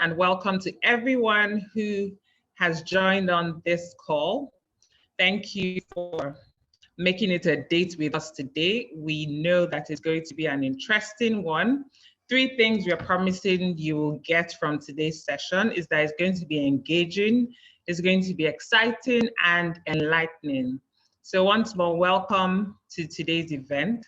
and welcome to everyone who has joined on this call. Thank you for making it a date with us today. We know that it's going to be an interesting one. 3 things we're promising you will get from today's session is that it's going to be engaging, it's going to be exciting and enlightening. So once more, welcome to today's event.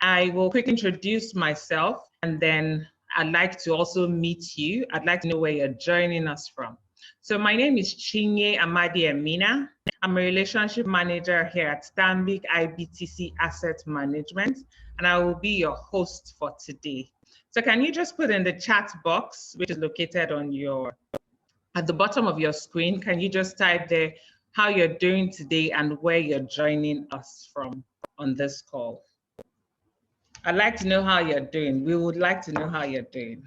I will quickly introduce myself, and then I'd like to also meet you. I'd like to know where you're joining us from. So my name is Chinye Amadi Emina. I'm a relationship manager here at Stanbic IBTC Asset Management, and I will be your host for today. So can you just put in the chat box, which is located on at the bottom of your screen, can you just type there how you're doing today and where you're joining us from on this call? I'd like to know how you're doing. We would like to know how you're doing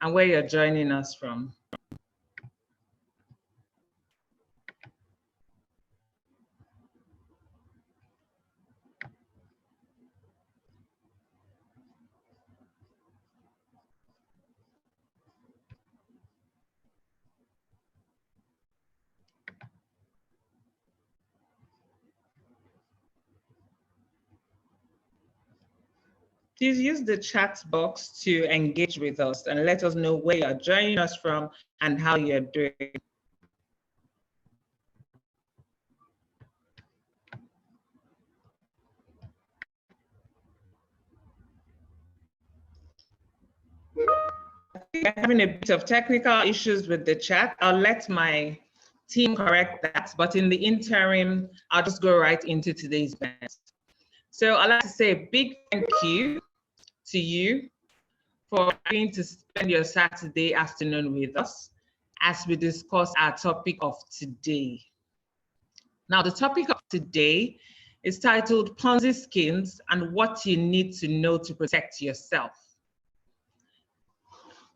and where you're joining us from. Please use the chat box to engage with us and let us know where you're joining us from and how you're doing. We're having a bit of technical issues with the chat. I'll let my team correct that, but in the interim, I'll just go right into today's event. So I'd like to say a big thank you to you for agreeing to spend your Saturday afternoon with us as we discuss our topic of today. Now, the topic of today is titled Ponzi Schemes and What You Need to Know to Protect Yourself.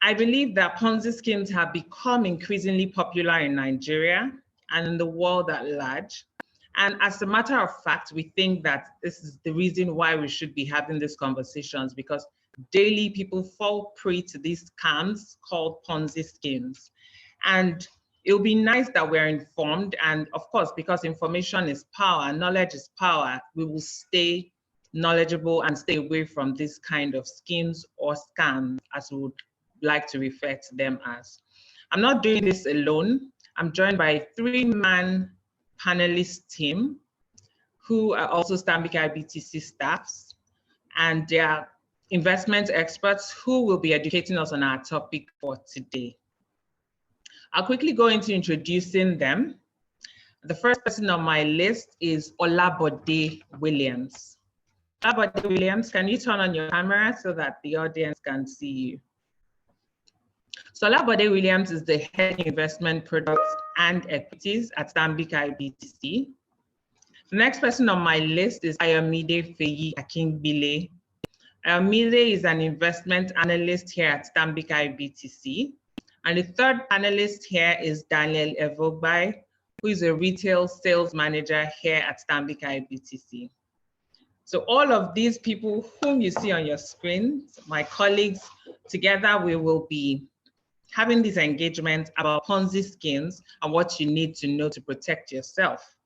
I believe that Ponzi schemes have become increasingly popular in Nigeria and in the world at large. And as a matter of fact, we think that this is the reason why we should be having these conversations, because daily people fall prey to these scams called Ponzi schemes. And it'll be nice that we're informed. And of course, because information is power, knowledge is power, we will stay knowledgeable and stay away from this kind of schemes or scams, as we would like to refer to them as. I'm not doing this alone. I'm joined by a 3-man panelist team who are also Stanbic IBTC staffs, and they are investment experts who will be educating us on our topic for today. I'll quickly go into introducing them. The first person on my list is Olabode Williams. Olabode Williams, can you turn on your camera so that the audience can see you? So Olabode Williams is the head investment products and equities at Stanbic IBTC. The next person on my list is Ayomide Feyi Akingbile. Ayomide is an investment analyst here at Stanbic IBTC. And the third panelist here is Daniel Evogbai, who is a retail sales manager here at Stanbic IBTC. So all of these people whom you see on your screen, my colleagues, together we will be having this engagement about Ponzi schemes and what you need to know to protect yourself.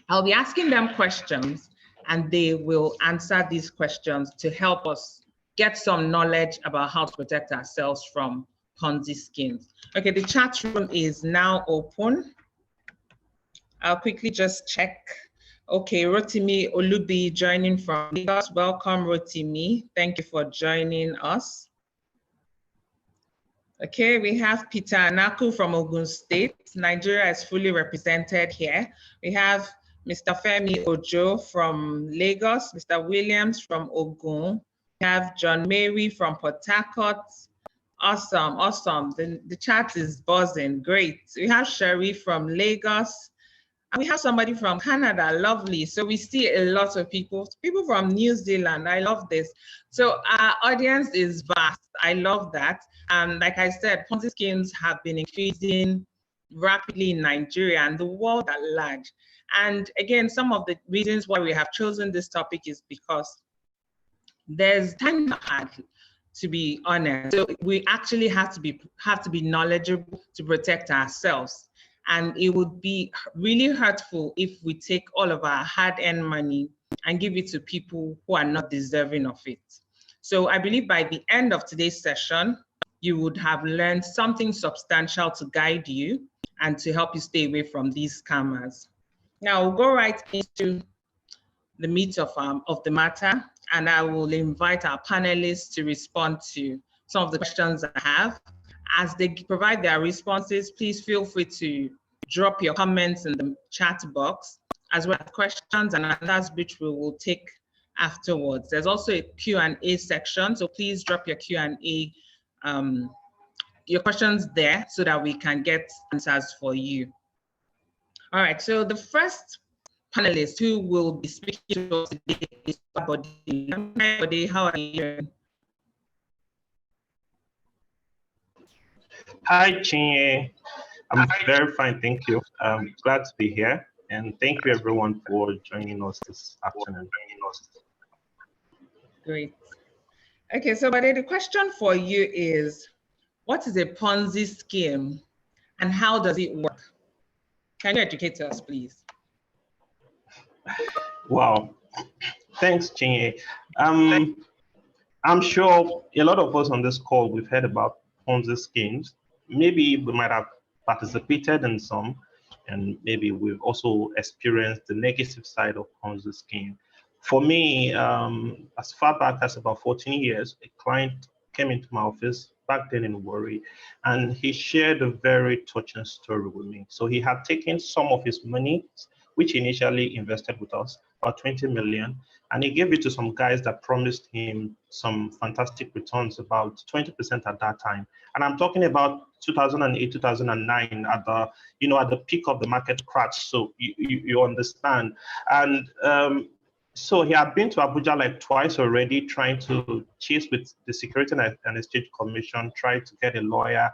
I'll be asking them questions and they will answer these questions to help us get some knowledge about how to protect ourselves from Ponzi schemes. Okay, the chat room is now open. I'll quickly just check. Okay, Rotimi Olubi joining from Lagos. Welcome, Rotimi. Thank you for joining us. Okay, we have Peter Anaku from Ogun State. Nigeria is fully represented here. We have Mr. Femi Ojo from Lagos, Mr. Williams from Ogun. We have John Mary from Port Harcourt. Awesome, awesome. The chat is buzzing, great. We have Sherry from Lagos. And we have somebody from Canada, lovely. So we see a lot of people from New Zealand. I love this. So our audience is vast. I love that. Like I said, Ponzi schemes have been increasing rapidly in Nigeria and the world at large. And again, some of the reasons why we have chosen this topic is because there's time hard to be honest. So we actually have to be knowledgeable to protect ourselves. And it would be really hurtful if we take all of our hard-earned money and give it to people who are not deserving of it. So I believe by the end of today's session, you would have learned something substantial to guide you and to help you stay away from these scammers. Now we'll go right into the meat of the matter, and I will invite our panelists to respond to some of the questions I have. As they provide their responses, please feel free to drop your comments in the chat box, as well as questions and answers, which we will take afterwards. There's also a Q&A section, so please drop your Q&A, your questions there so that we can get answers for you. All right, so the first panelist who will be speaking to us today is Body. Body, how are you? Hi, Chinye. I'm very fine, thank you. I'm glad to be here, and thank you everyone for joining us this afternoon. Great. Okay, so Bade, the question for you is, what is a Ponzi scheme and how does it work? Can you educate us, please? Wow, thanks, Chinye. I'm sure a lot of us on this call, we've heard about Ponzi schemes. Maybe we might have participated in some, and maybe we've also experienced the negative side of Ponzi scheme. For me, as far back as about 14 years, a client came into my office back then in Warri, and he shared a very touching story with me. So he had taken some of his money, which he initially invested with us, about 20 million, and he gave it to some guys that promised him some fantastic returns, about 20% at that time. And I'm talking about 2008, 2009, at the at the peak of the market crash. So you understand. And so he had been to Abuja like twice already, trying to chase with the Security and Exchange Commission, try to get a lawyer.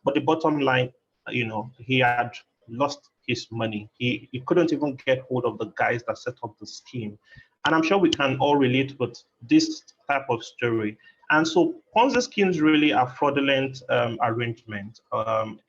But the bottom line, he had lost his money. He couldn't even get hold of the guys that set up the scheme. And I'm sure we can all relate with this type of story. And so Ponzi schemes really are fraudulent arrangement.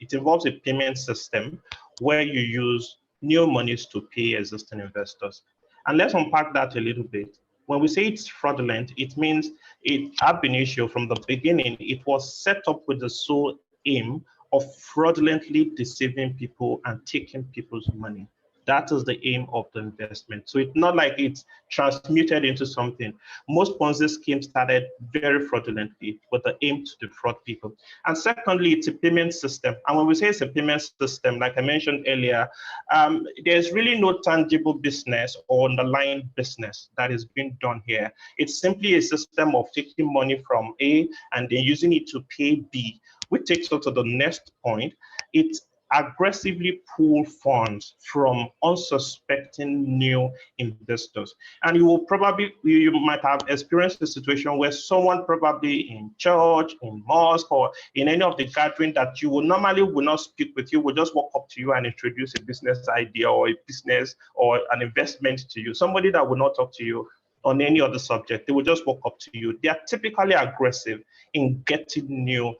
It involves a payment system where you use new monies to pay existing investors. And let's unpack that a little bit. When we say it's fraudulent, it means it ab initio from the beginning, it was set up with the sole aim of fraudulently deceiving people and taking people's money. That is the aim of the investment. So it's not like it's transmuted into something. Most Ponzi schemes started very fraudulently with the aim to defraud people. And secondly, it's a payment system. And when we say it's a payment system, like I mentioned earlier, there's really no tangible business or underlying business that is being done here. It's simply a system of taking money from A and then using it to pay B, which takes us to the next point. It's aggressively pull funds from unsuspecting new investors. And you might have experienced a situation where someone probably in church, in mosque, or in any of the gathering that you would normally will not speak with you, will just walk up to you and introduce a business idea or a business or an investment to you. Somebody that will not talk to you on any other subject, they will just walk up to you. They are typically aggressive in getting new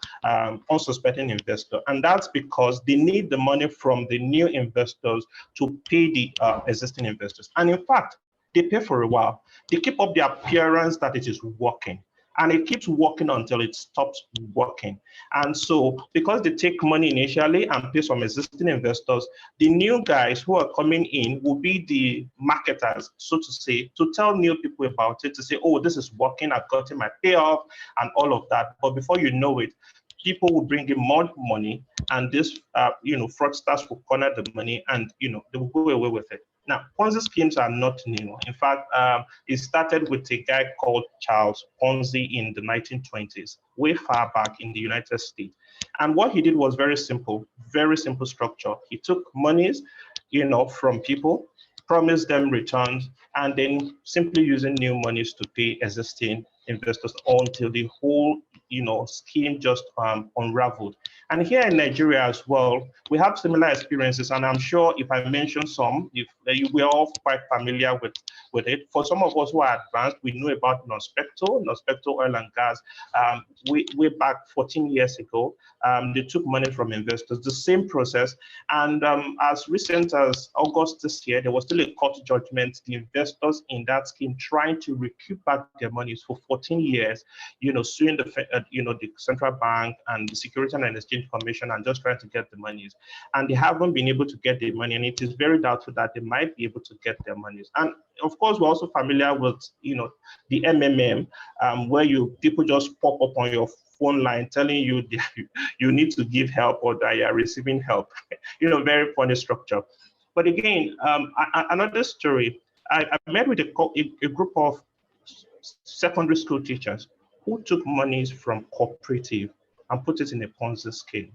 unsuspecting investor. And that's because they need the money from the new investors to pay the existing investors. And in fact, they pay for a while. They keep up the appearance that it is working. And it keeps working until it stops working. And so because they take money initially and pay some existing investors, the new guys who are coming in will be the marketers, so to say, to tell new people about it, to say, oh, this is working, I've gotten my payoff and all of that. But before you know it, people will bring in more money, and this, fraudsters will corner the money, and they will go away with it. Now, Ponzi schemes are not new. In fact, it started with a guy called Charles Ponzi in the 1920s, way far back in the United States. And what he did was very simple structure. He took monies, from people, promised them returns, and then simply using new monies to pay existing investors until the whole scheme just unraveled. And here in Nigeria as well, we have similar experiences. And I'm sure if I mention some, if we're all quite familiar with it. For some of us who are advanced, we know about non-spectral oil and gas. Way back 14 years ago, they took money from investors, the same process. And as recent as August this year, there was still a court judgment. The investors in that scheme trying to recoup back their monies for 14 years, suing the central bank and the Security and Exchange Commission and just trying to get the monies. And they haven't been able to get the money, and it is very doubtful that they might be able to get their monies. And of course, we're also familiar with, the MMM, where people just pop up on your phone line telling you you need to give help or that you are receiving help. Very funny structure. But again, another story, I met with a group of secondary school teachers who took monies from cooperative and put it in a Ponzi scheme,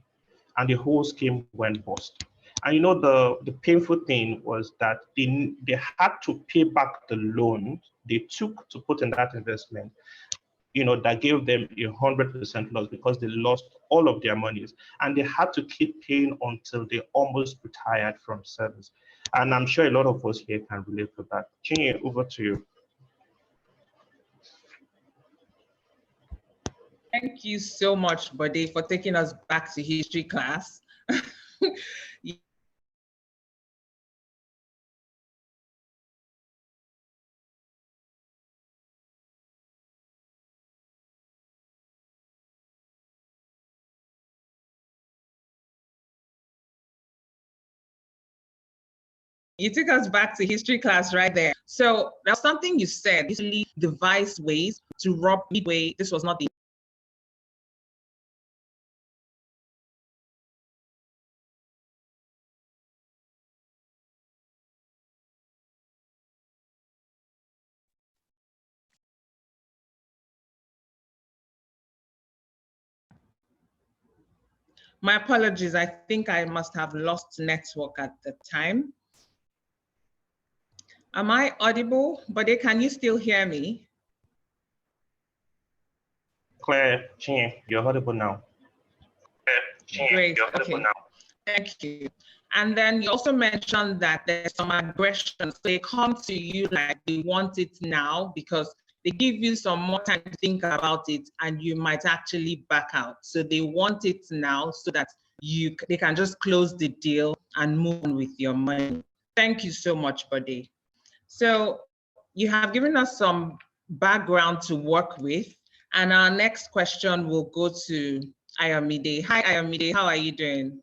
and the whole scheme went bust. And the painful thing was that they had to pay back the loan they took to put in that investment, that gave them 100% loss because they lost all of their monies, and they had to keep paying until they almost retired from service. And I'm sure a lot of us here can relate to that. Chinye, over to you. Thank you so much, Bode, for taking us back to history class. You took us back to history class right there. So that's something you said, usually devised ways to rob midway. This was not the My apologies. I think I must have lost network at the time. Am I audible? Bode, can you still hear me? Claire, Chinye, you're audible now. Great. Okay. Thank you. And then you also mentioned that there's some aggression. So they come to you like they want it now because they give you some more time to think about it and you might actually back out. So they want it now so that they can just close the deal and move on with your money. Thank you so much, Bode. So you have given us some background to work with. And our next question will go to Ayomide. Hi, Ayomide, how are you doing?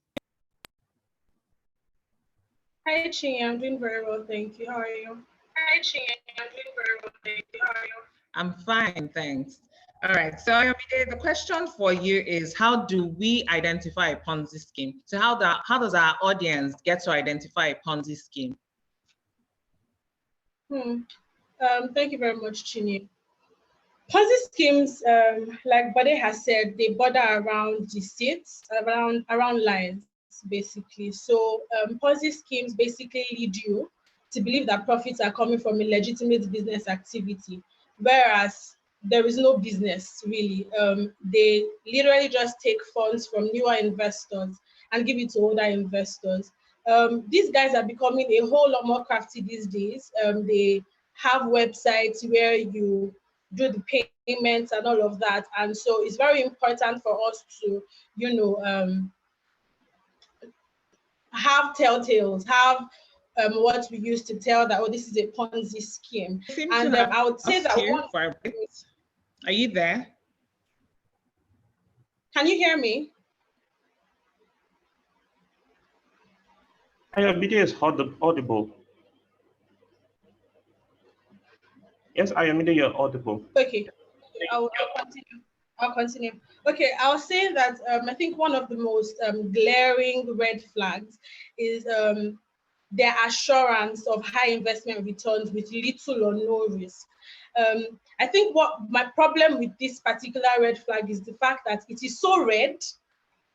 Hi, Chinye, I'm doing very well, thank you. How are you? Hi, Chinye, I'm doing very well, thank you. How are you? I'm fine, thanks. All right, so Ayomide, the question for you is, how do we identify a Ponzi scheme? So how does our audience get to identify a Ponzi scheme? Thank you very much, Chinye. Ponzi schemes, like Bode has said, they border around deceit, around lies, basically. So Ponzi schemes basically lead you to believe that profits are coming from a legitimate business activity, whereas there is no business really. They literally just take funds from newer investors and give it to older investors. These guys are becoming a whole lot more crafty these days. They have websites where you do the payments and all of that. And so it's very important for us to, have telltales, have what we use to tell that, oh, this is a Ponzi scheme. And I would say that Are you there? Can you hear me? Your video is audible. Yes, Ayomide, you're audible. Okay, I'll continue. Okay, I was saying that I think one of the most glaring red flags is their assurance of high investment returns with little or no risk. I think what my problem with this particular red flag is the fact that it is so red,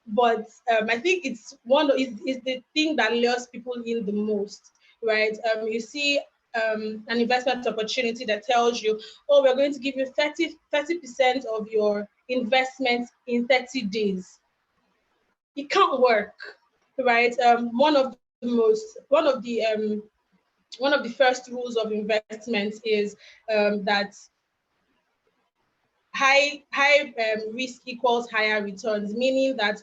but I think it's is the thing that lures people in the most, right? You see an investment opportunity that tells you, oh, we're going to give you 30% of your investment in 30 days. it can't work, right? One of the first rules of investment is that high risk equals higher returns, meaning that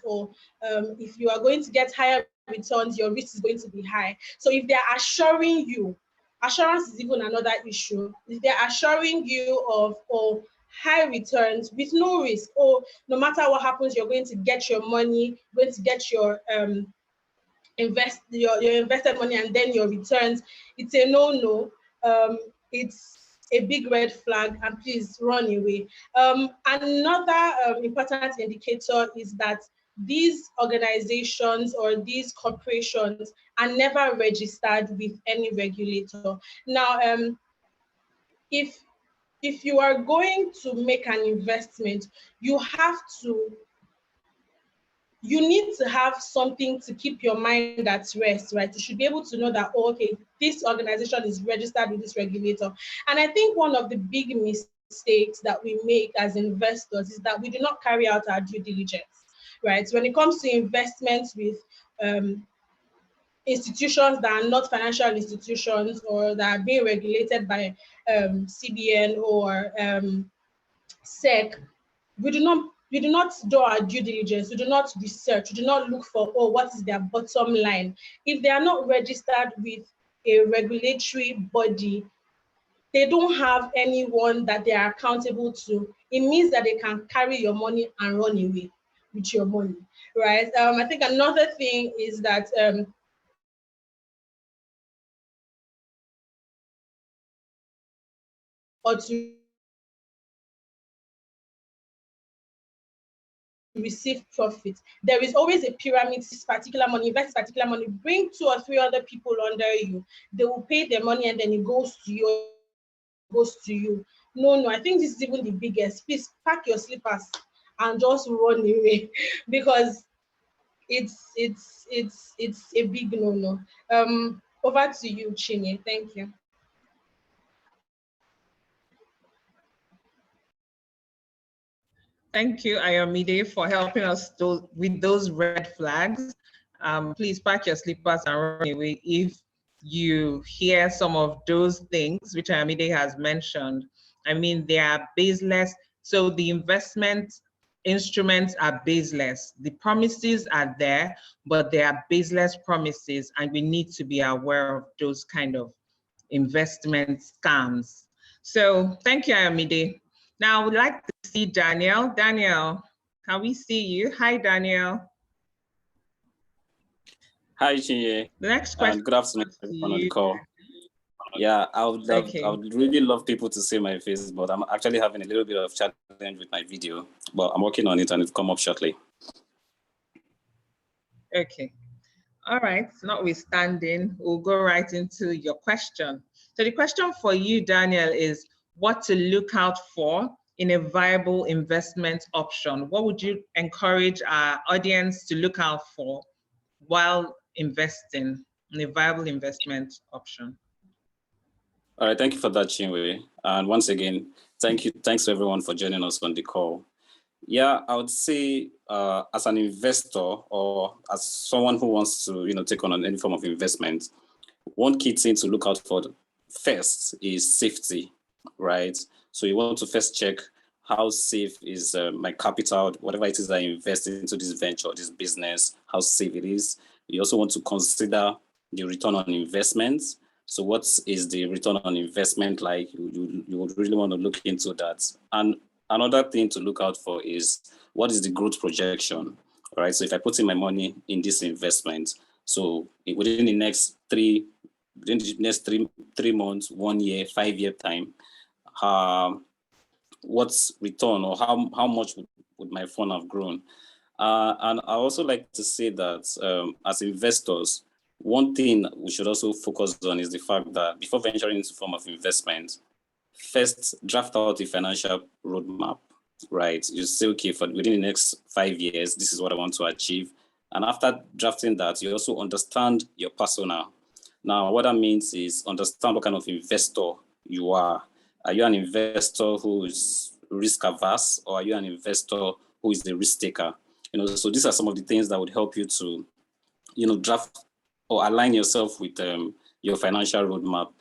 if you are going to get higher returns, your risk is going to be high. So if they're assuring you, assurance is even another issue. If they're assuring you of high returns with no risk, or no matter what happens, you're going to get your money, going to get your your invested money and then your returns, it's a no. It's a big red flag, and please run away. Another important indicator is that these organizations or these corporations are never registered with any regulator. Now, if you are going to make an investment, you need to have something to keep your mind at rest, right? You should be able to know that, oh, okay, this organization is registered with this regulator. And I think one of the big mistakes that we make as investors is that we do not carry out our due diligence, right? When it comes to investments with institutions that are not financial institutions or that are being regulated by CBN or SEC, we do not do our due diligence, we do not research, we do not look for, oh, what is their bottom line. If they are not registered with a regulatory body, they don't have anyone that they are accountable to. It means that they can carry your money and run away with your money, right? I think another thing is that or to receive profit. There is always a pyramid. This particular money, invest this particular money, bring 2 or 3 other people under you. They will pay their money and then it goes to you. No, I think this is even the biggest. Please pack your slippers and just run away because it's a big no. Over to you, Chinye. Thank you. Thank you, Ayomide, for helping us with those red flags. Please pack your slippers and run away if you hear some of those things which Ayomide has mentioned. I mean, they are baseless. So the investment instruments are baseless. The promises are there, but they are baseless promises, and we need to be aware of those kind of investment scams. So thank you, Ayomide. Now I would like to see Daniel. Daniel, can we see you? Hi, Daniel. Hi, Chinye. The next question. Good afternoon, everyone on the call. Yeah, I would really love people to see my face, but I'm actually having a little bit of challenge with my video, but I'm working on it and it'll come up shortly. Okay. All right, notwithstanding, we'll go right into your question. So the question for you, Daniel, is what to look out for in a viable investment option. What would you encourage our audience to look out for while investing in a viable investment option? All right, thank you for that, Chinwe. And once again, thanks to everyone for joining us on the call. Yeah, I would say as an investor or as someone who wants to take on any form of investment, one key thing to look out for first is safety, right? So you want to first check how safe is my capital, whatever it is I invest into this venture, this business, how safe it is. You also want to consider the return on investments. So what is the return on investment like? You would really want to look into that. And another thing to look out for is what is the growth projection, right? So if I put in my money in this investment, so within the next three months, 1 year, 5-year time, what's return or how much would my fund have grown? And I also like to say that as investors, one thing we should also focus on is the fact that before venturing into form of investment, first draft out the financial roadmap, right? You say, okay, for within the next 5 years, this is what I want to achieve. And after drafting that, you also understand your persona. Now, what that means is understand what kind of investor you are. Are you an investor who is risk averse, or are you an investor who is the risk taker? So these are some of the things that would help you to, draft or align yourself with your financial roadmap.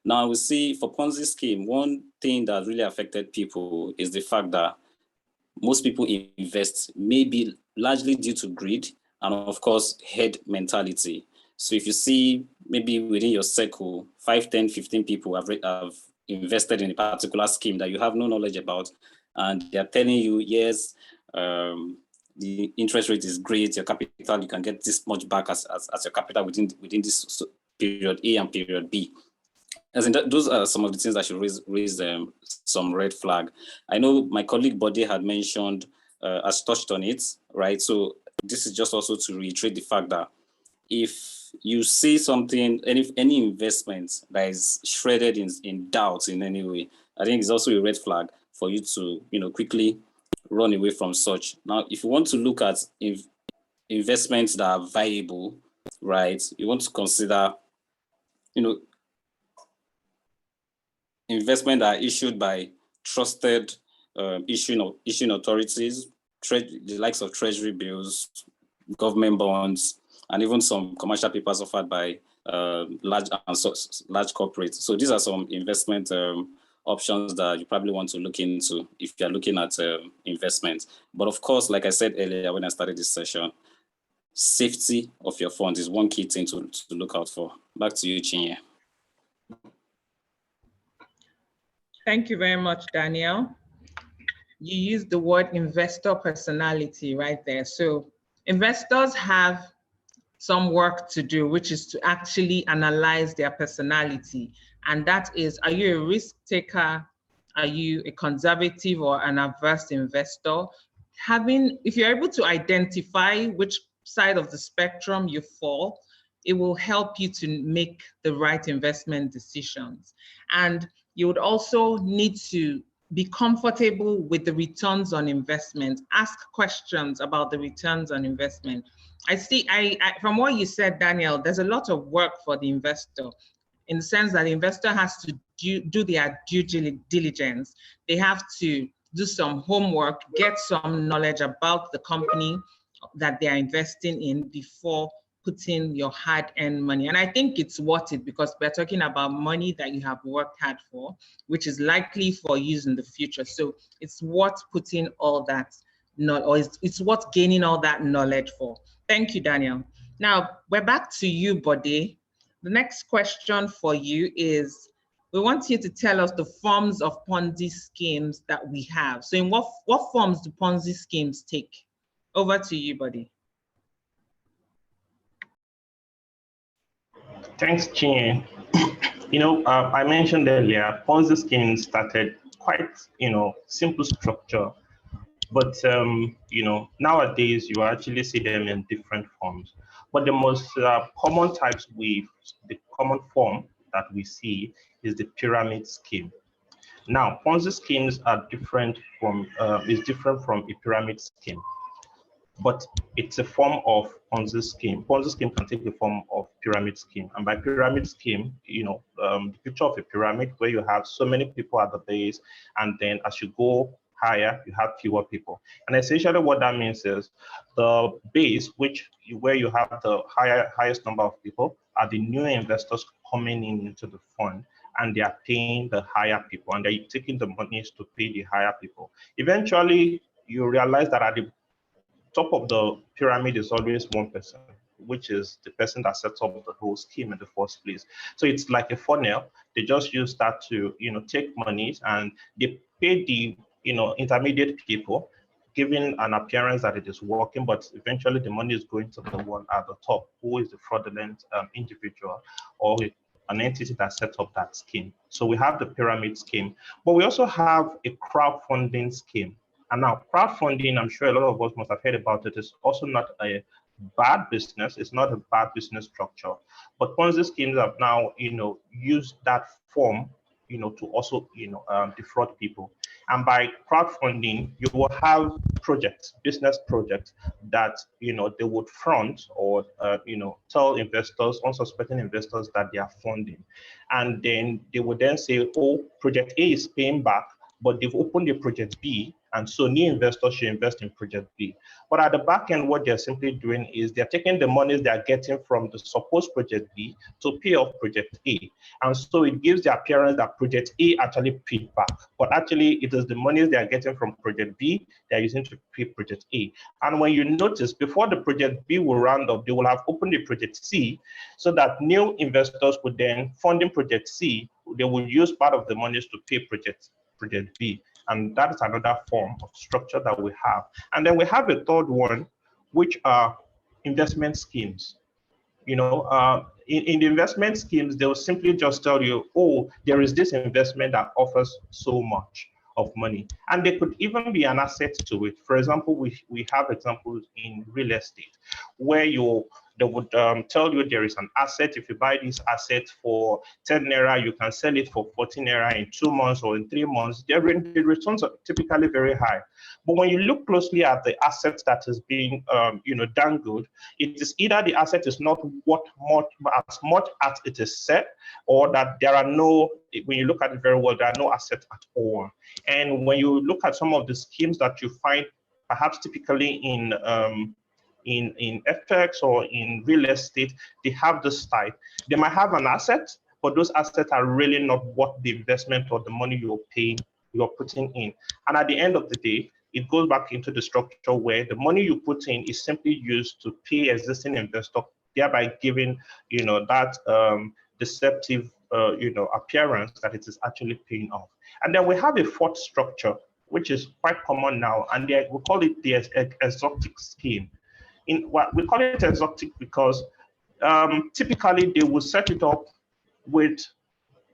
Now, we see for Ponzi scheme, one thing that really affected people is the fact that most people invest maybe largely due to greed and, of course, head mentality. So if you see maybe within your circle, 5, 10, 15 people have invested in a particular scheme that you have no knowledge about, and they're telling you, yes, the interest rate is great, your capital, you can get this much back as your capital within this period A and period B. As in those are some of the things that should raise some red flag. I know my colleague Bode had mentioned, has touched on it, right? So this is just also to reiterate the fact that if you see something, any investment that is shredded in doubt in any way, I think it's also a red flag for you to quickly run away from such. Now, if you want to look at investments that are viable, right, you want to consider, investment that are issued by trusted issuing authorities, the likes of treasury bills, government bonds, and even some commercial papers offered by large corporates. So these are some investment options that you probably want to look into if you're looking at investments. But of course, like I said earlier when I started this session, safety of your funds is one key thing to look out for. Back to you, Chinye. Thank you very much, Daniel. You used the word investor personality right there. So investors have some work to do, which is to actually analyze their personality. And that is, are you a risk taker? Are you a conservative or an averse investor? If you're able to identify which side of the spectrum you fall, it will help you to make the right investment decisions. And you would also need to be comfortable with the returns on investment. Ask questions about the returns on investment. I see, from what you said, Daniel, there's a lot of work for the investor in the sense that the investor has to do their due diligence. They have to do some homework, get some knowledge about the company that they are investing in before putting your hard-earned money. And I think it's worth it because we're talking about money that you have worked hard for, which is likely for use in the future. So it's worth putting all that, or it's worth gaining all that knowledge for. Thank you, Daniel. Now, we're back to you, Bode. The next question for you is, we want you to tell us the forms of Ponzi schemes that we have. So in what forms do Ponzi schemes take? Over to you, Bode. Thanks, Chinye. I mentioned earlier, Ponzi schemes started quite, simple structure. But, nowadays you actually see them in different forms. But the most common the common form that we see is the pyramid scheme. Now, Ponzi schemes are different from a pyramid scheme, but it's a form of Ponzi scheme. Ponzi scheme can take the form of pyramid scheme. And by pyramid scheme, the picture of a pyramid where you have so many people at the base, and then as you go higher, you have fewer people. And essentially what that means is the base, where you have the highest number of people, are the new investors coming into the fund, and they are paying the higher people, and they're taking the monies to pay the higher people. Eventually, you realize that at the top of the pyramid is always one person, which is the person that sets up the whole scheme in the first place. So it's like a funnel. They just use that to, take monies, and they pay the, intermediate people, giving an appearance that it is working, but eventually the money is going to the one at the top, who is the fraudulent individual or an entity that sets up that scheme. So we have the pyramid scheme, but we also have a crowdfunding scheme. And now crowdfunding, I'm sure a lot of us must have heard about it, is also not a bad business. It's not a bad business structure, but Ponzi schemes have now, used that form, to also, defraud people. And by crowdfunding, you will have business projects that, they would front or, tell investors, unsuspecting investors, that they are funding. And then they would then say, oh, project A is paying back, but they've opened a project B, And so new investors should invest in project B. But at the back end, what they're simply doing is they're taking the monies they're getting from the supposed project B to pay off project A. And so it gives the appearance that project A actually paid back. But actually, it is the monies they're getting from project B they're using to pay project A. And when you notice, before the project B will round up, they will have opened the project C so that new investors would then fund in project C. They will use part of the monies to pay project B. And that is another form of structure that we have. And then we have a third one, which are investment schemes. In the investment schemes, they'll simply just tell you, oh, there is this investment that offers so much of money. And they could even be an asset to it. For example, we have examples in real estate where they would tell you there is an asset. If you buy this asset for 10 naira, you can sell it for 14 naira in 2 months or in 3 months. The returns are typically very high. But when you look closely at the asset that is being dangled, it is either the asset is not worth as much as it is said, or that there are no, when you look at it very well, there are no assets at all. And when you look at some of the schemes that you find perhaps typically in FX or in real estate, they have this type. They might have an asset, but those assets are really not worth the investment or the money you're putting in. And at the end of the day, it goes back into the structure where the money you put in is simply used to pay existing investor, thereby giving that deceptive appearance that it is actually paying off. And then we have a fourth structure, which is quite common now, and we call it the exotic scheme. We call it exotic because typically they will set it up with,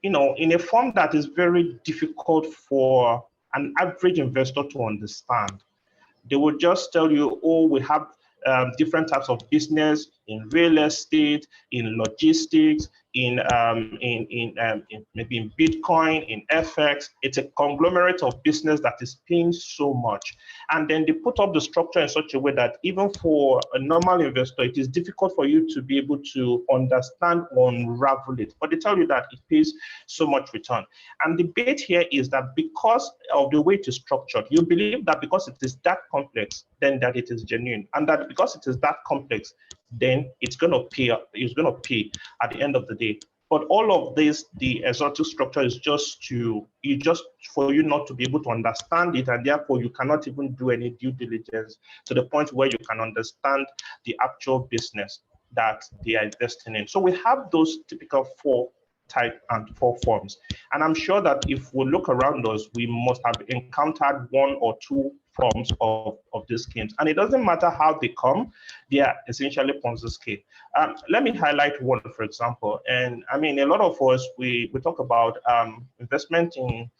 in a form that is very difficult for an average investor to understand. They will just tell you, oh, we have different types of business in real estate, in logistics, in maybe in Bitcoin, in FX. It's a conglomerate of business that is paying so much. And then they put up the structure in such a way that even for a normal investor, it is difficult for you to be able to understand or unravel it. But they tell you that it pays so much return. And the debate here is that because of the way it is structured, you believe that because it is that complex, then that it is genuine. And that because it is that complex, then it's going to pay at the end of the day. But all of this, the exotic structure is just for you not to be able to understand it, and therefore you cannot even do any due diligence to the point where you can understand the actual business that they are investing in. So we have those typical 4 type and 4 forms. And I'm sure that if we look around us, we must have encountered 1 or 2 forms of these schemes. And it doesn't matter how they come, they are essentially Ponzi scheme. Let me highlight one, for example. And I mean, a lot of us, we talk about investment in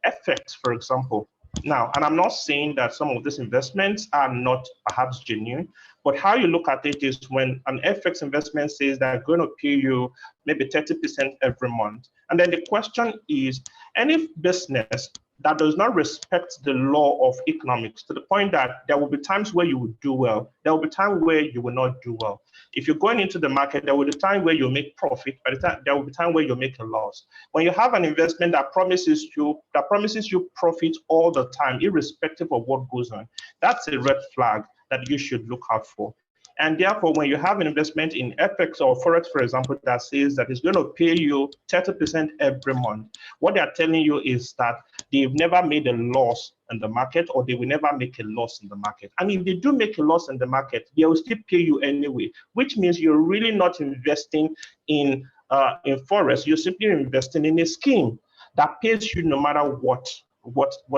FX, for example. Now, and I'm not saying that some of these investments are not perhaps genuine, but how you look at it is when an FX investment says they're going to pay you maybe 30% every month. And then the question is, any business that does not respect the law of economics to the point that there will be times where you will do well, there will be times where you will not do well. If you're going into the market, there will be time where you make profit, but there will be time where you make a loss. When you have an investment that promises you profit all the time, irrespective of what goes on, that's a red flag that you should look out for. And therefore, when you have an investment in FX or Forex, for example, that says that it's going to pay you 30% every month, what they're telling you is that they've never made a loss in the market, or they will never make a loss in the market. And if they do make a loss in the market, they will still pay you anyway, which means you're really not investing in Forex. You're simply investing in a scheme that pays you no matter what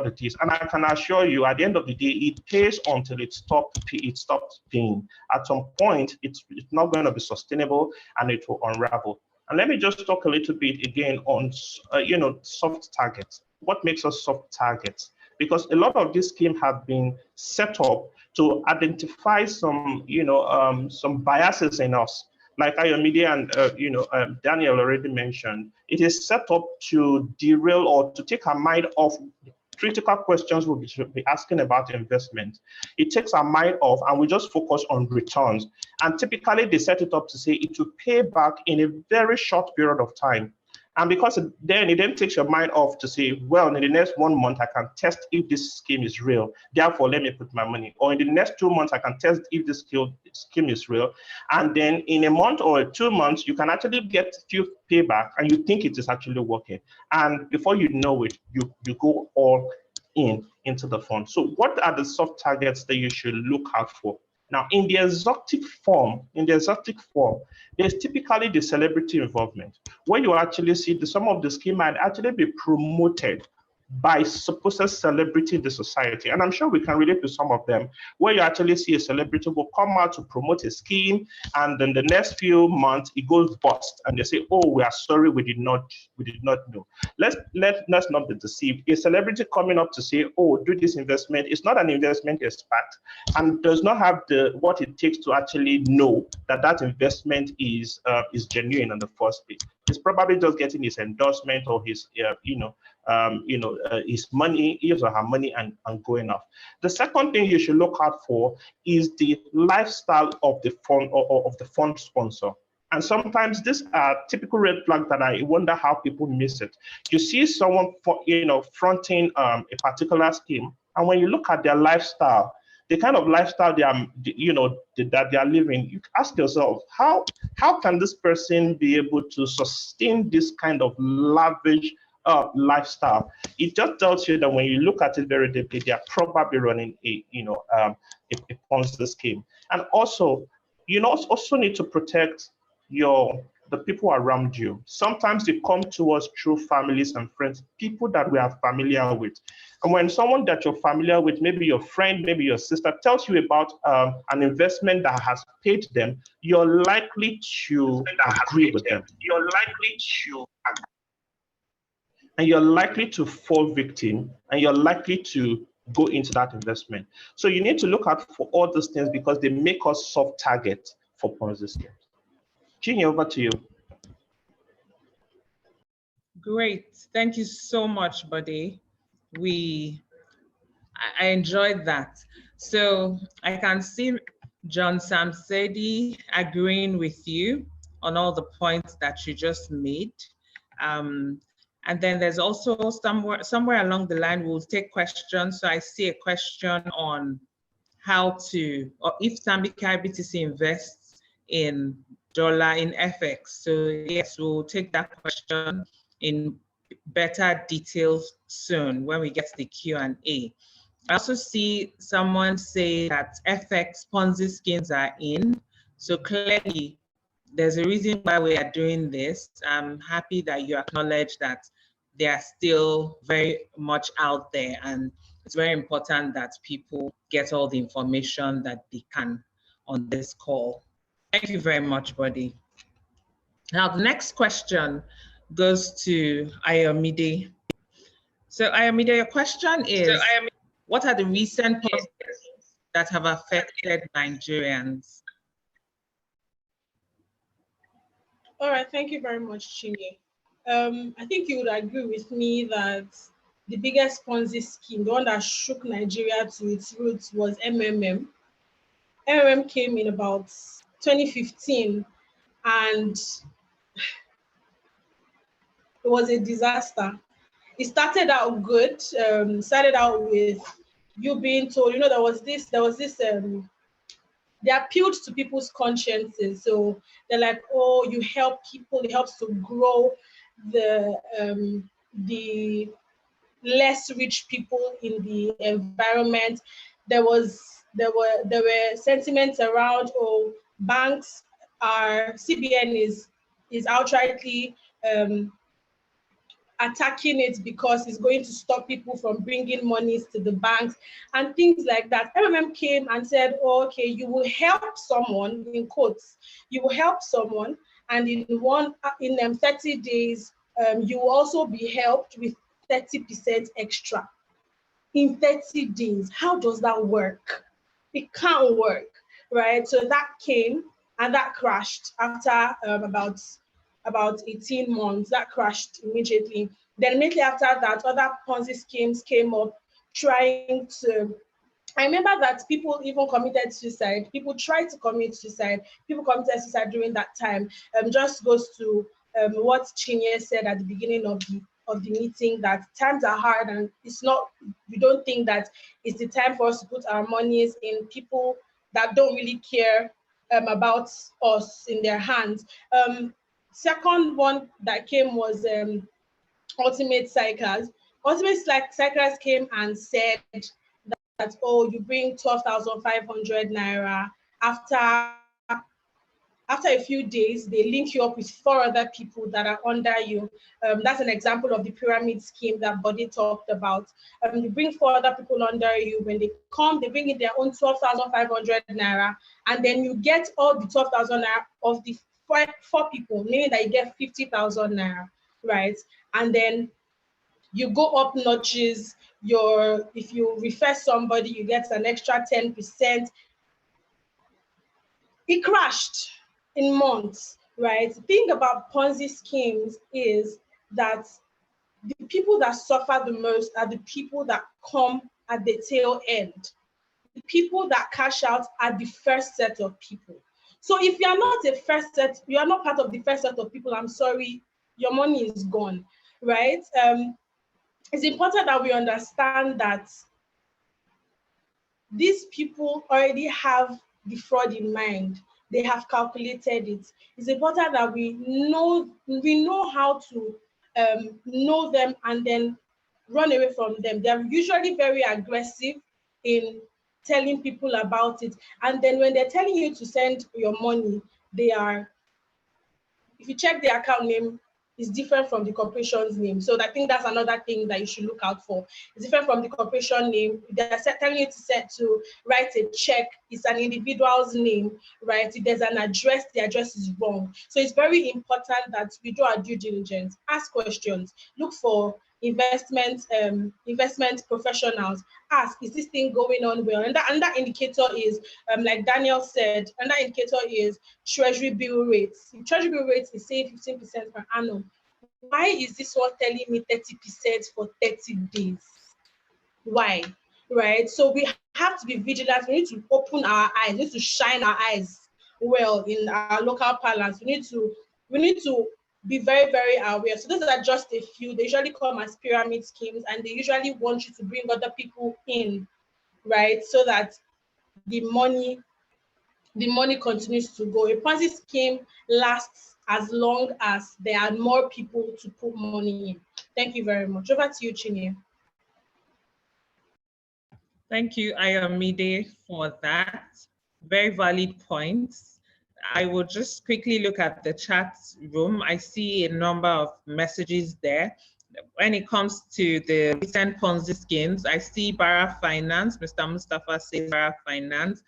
it is. And I can assure you, at the end of the day, it pays until it stops paying. At some point, it's not going to be sustainable, and it will unravel. And let me just talk a little bit again on soft targets. What makes us soft targets? Because a lot of these schemes have been set up to identify some biases in us. Like Ayomide and Daniel already mentioned, it is set up to derail or to take our mind off critical questions we'll be asking about investment. It takes our mind off, and we just focus on returns. And typically, they set it up to say it will pay back in a very short period of time. And because then it then takes your mind off to say, well, in the next 1 month, I can test if this scheme is real. Therefore, let me put my money. Or in the next 2 months, I can test if this scheme is real. And then in a month or 2 months, you can actually get few payback and you think it is actually working. And before you know it, you go all into the fund. So what are the soft targets that you should look out for? Now, in the exotic form, there's typically the celebrity involvement, where you actually see some of the scheme might actually be promoted by supposed celebrity in the society. And I'm sure we can relate to some of them, where you actually see a celebrity will come out to promote a scheme, and then the next few months it goes bust, and they say, oh, we are sorry, we did not know. Let's not be deceived. A celebrity coming up to say, oh, do this investment, it's not an investment expert, and does not have what it takes to actually know that that investment is genuine in the first place. He's probably just getting his endorsement or his his money, his or her money, and going off. The second thing you should look out for is the lifestyle of the fund or of the fund sponsor. And sometimes these are typical red flags that I wonder how people miss it. You see someone fronting a particular scheme, and when you look at their lifestyle, the kind of lifestyle that they are living, you ask yourself, how can this person be able to sustain this kind of lavish lifestyle? It just tells you that when you look at it very deeply, they are probably running a Ponzi scheme. And also, you also need to protect the people around you. Sometimes they come to us through families and friends, people that we are familiar with. And when someone that you're familiar with, maybe your friend, maybe your sister, tells you about an investment that has paid them, you're likely to agree with them. And you're likely to fall victim, and you're likely to go into that investment. So you need to look out for all those things because they make us soft target for Ponzi schemes. Jeannie, over to you. Great. Thank you so much, Buddy. I enjoyed that. So I can see John Samsedi agreeing with you on all the points that you just made. And then there's also somewhere along the line, we'll take questions. So I see a question on how to, or if Stanbic IBTC invests in dollar in FX. So yes, we'll take that question in better details soon when we get to the Q&A. I also see someone say that FX Ponzi schemes are in. So clearly, there's a reason why we are doing this. I'm happy that you acknowledge that they are still very much out there, and it's very important that people get all the information that they can on this call. Thank you very much, Buddy. Now, the next question goes to Ayomide. So Ayomide, your question is, what are the recent policies that have affected Nigerians? All right, thank you very much, Chinye. I think you would agree with me that the biggest Ponzi scheme, the one that shook Nigeria to its roots, was MMM. MMM came in about 2015, and it was a disaster. It started out good. Started out with you being told, there was this. They appealed to people's consciences. So they're like, oh, you help people. It helps to grow the less rich people in the environment. There were sentiments around, oh, banks are, CBN is outrightly attacking it because it's going to stop people from bringing monies to the banks and things like that. MMM came and said, oh, okay, you will help someone, in quotes, you will help someone, and in 30 days, you will also be helped with 30% extra. In 30 days, how does that work? It can't work, right? So that came and that crashed after about 18 months. That crashed immediately. Then immediately after that, other Ponzi schemes came up trying to, I remember that people even committed suicide. People tried to commit suicide. People committed suicide during that time. Just goes to what Chinye said at the beginning of the meeting, that times are hard, and we don't think that it's the time for us to put our monies in people that don't really care about us in their hands. Second one that came was Ultimate Cycles. Ultimate Cycles came and said that, oh, you bring 12,500 naira. After a few days, they link you up with 4 other people that are under you. That's an example of the pyramid scheme that Bode talked about. You bring 4 other people under you. When they come, they bring in their own 12,500 naira, and then you get all the 12,000 naira of the 4 people, meaning that you get 50,000 naira, right? And then you go up notches. If you refer somebody, you get an extra 10%. It crashed in months, right? The thing about Ponzi schemes is that the people that suffer the most are the people that come at the tail end. The people that cash out are the first set of people. So if you are not you are not part of the first set of people, I'm sorry, your money is gone, right? It's important that we understand that these people already have the fraud in mind. They have calculated it. It's important that we know how to know them and then run away from them. They're usually very aggressive in telling people about it. And then when they're telling you to send your money, if you check the account name, is different from the corporation's name. So I think that's another thing that you should look out for. It's different from the corporation name. They're telling you to write a check. It's an individual's name, right? If there's an address, the address is wrong. So it's very important that we do our due diligence, ask questions, look for investment professionals. Ask, is this thing going on well? And that indicator is, like Daniel said, another indicator is treasury bill rates. If treasury bill rates is say 15% per annum, why is this one telling me 30% for 30 days? Why? Right? So we have to be vigilant. We need to open our eyes. We need to shine our eyes well in our local parlance. We need to be very, very aware. So those are just a few. They usually come as pyramid schemes, and they usually want you to bring other people in, right? So that the money continues to go. A Ponzi scheme lasts as long as there are more people to put money in. Thank you very much. Over to you, Chinye. Thank you, Ayomide, for that. Very valid points. I will just quickly look at the chat room. I see a number of messages there. When it comes to the recent Ponzi schemes, I see Barra Finance. Mr. Mustafa says Barra Finance.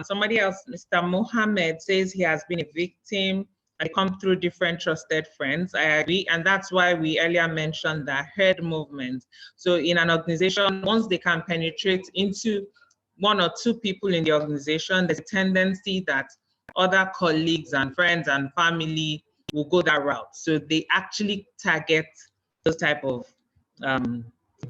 Somebody else, Mr. Mohammed, says he has been a victim. I come through different trusted friends. I agree. And that's why we earlier mentioned that herd movement. So in an organization, once they can penetrate into 1 or 2 people in the organization, there's a tendency that other colleagues and friends and family will go that route. So they actually target those type of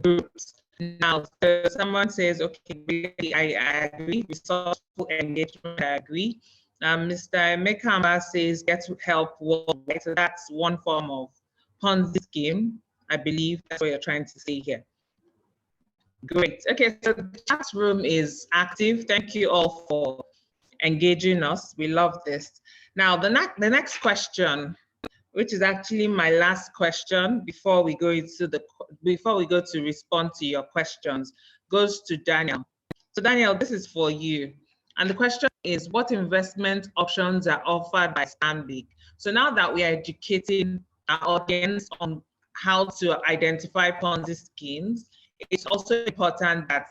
groups. Now, so someone says, okay, I agree. Resourceful engagement, I agree. Mr. Mekamba says, get help worldwide. So that's one form of Ponzi scheme. I believe that's what you're trying to say here. Great. Okay, so the chat room is active. Thank you all for engaging us. We love this. Now, the next question, which is actually my last question before we go to respond to your questions, goes to Daniel. So Daniel, this is for you. And the question is, what investment options are offered by Stanbic? So now that we are educating our audience on how to identify Ponzi schemes, it's also important that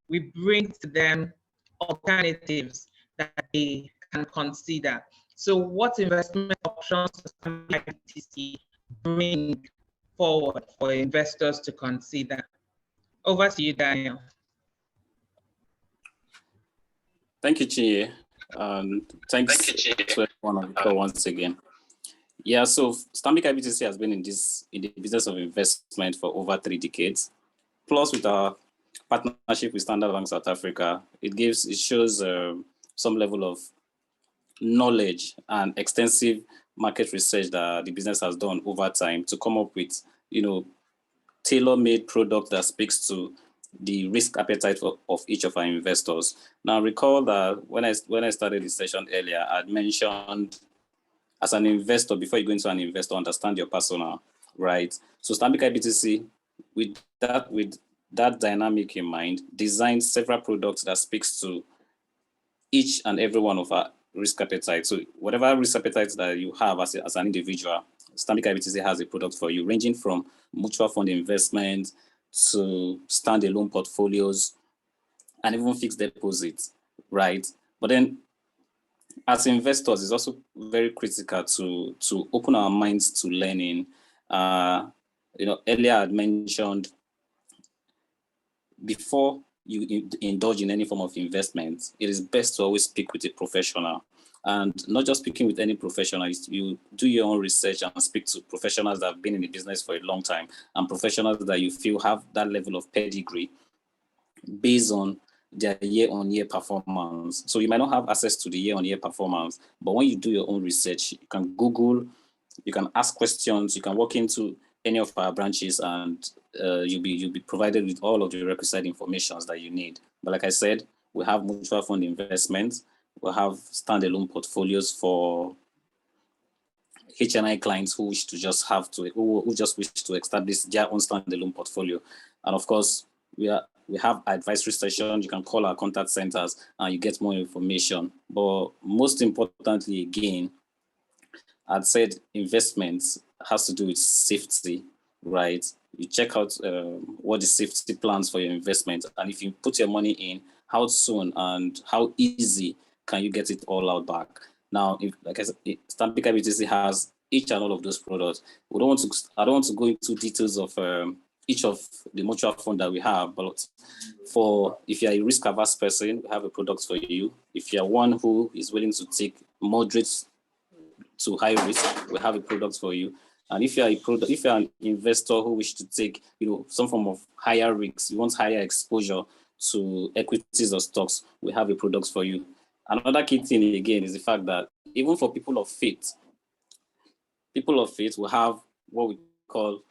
we bring to them alternatives that they can consider. So what investment options does IBTC bring forward for investors to consider? Over to you, Daniel. Thank you, Chinye. Thanks to everyone on the call once again. Yeah, so Stanbic IBTC has been in the business of investment for over 3 decades. Plus, with our partnership with Standard Bank South Africa, it shows some level of knowledge and extensive market research that the business has done over time to come up with, tailor-made product that speaks to the risk appetite of each of our investors. Now, recall that when I started the session earlier, I'd mentioned as an investor, before you go into an investor, understand your persona, right? So Stanbic IBTC, with that dynamic in mind, designed several products that speaks to each and every one of our risk appetite. So whatever risk appetite that you have as an individual, Stanbic IBTC has a product for you, ranging from mutual fund investment to standalone portfolios and even fixed deposits, right? But then as investors, it's also very critical to open our minds to learning. Earlier I had mentioned, before you indulge in any form of investment, it is best to always speak with a professional. And not just speaking with any professional, you do your own research and speak to professionals that have been in the business for a long time and professionals that you feel have that level of pedigree based on their year-on-year performance. So you might not have access to the year-on-year performance, but when you do your own research, you can Google, you can ask questions, you can walk into any of our branches, and you'll be provided with all of the requisite information that you need. But like I said, we have mutual fund investments, we have standalone portfolios for HNI clients who wish to just wish to establish their own standalone portfolio. And of course, we have advisory sessions. You can call our contact centers and you get more information. But most importantly, again, I'd said investments has to do with safety, right? You check out what the safety plans for your investment, and if you put your money in, how soon and how easy can you get it all out back? Now, like I said, Stanbic IBTC has each and all of those products. I don't want to go into details of each of the mutual fund that we have, but if you're a risk-averse person, we have a product for you. If you're one who is willing to take moderate to high risk, we have a product for you. And if you're an investor who wish to take, some form of higher risks, you want higher exposure to equities or stocks, we have a product for you. Another key thing again is the fact that even for people of faith, we have what we call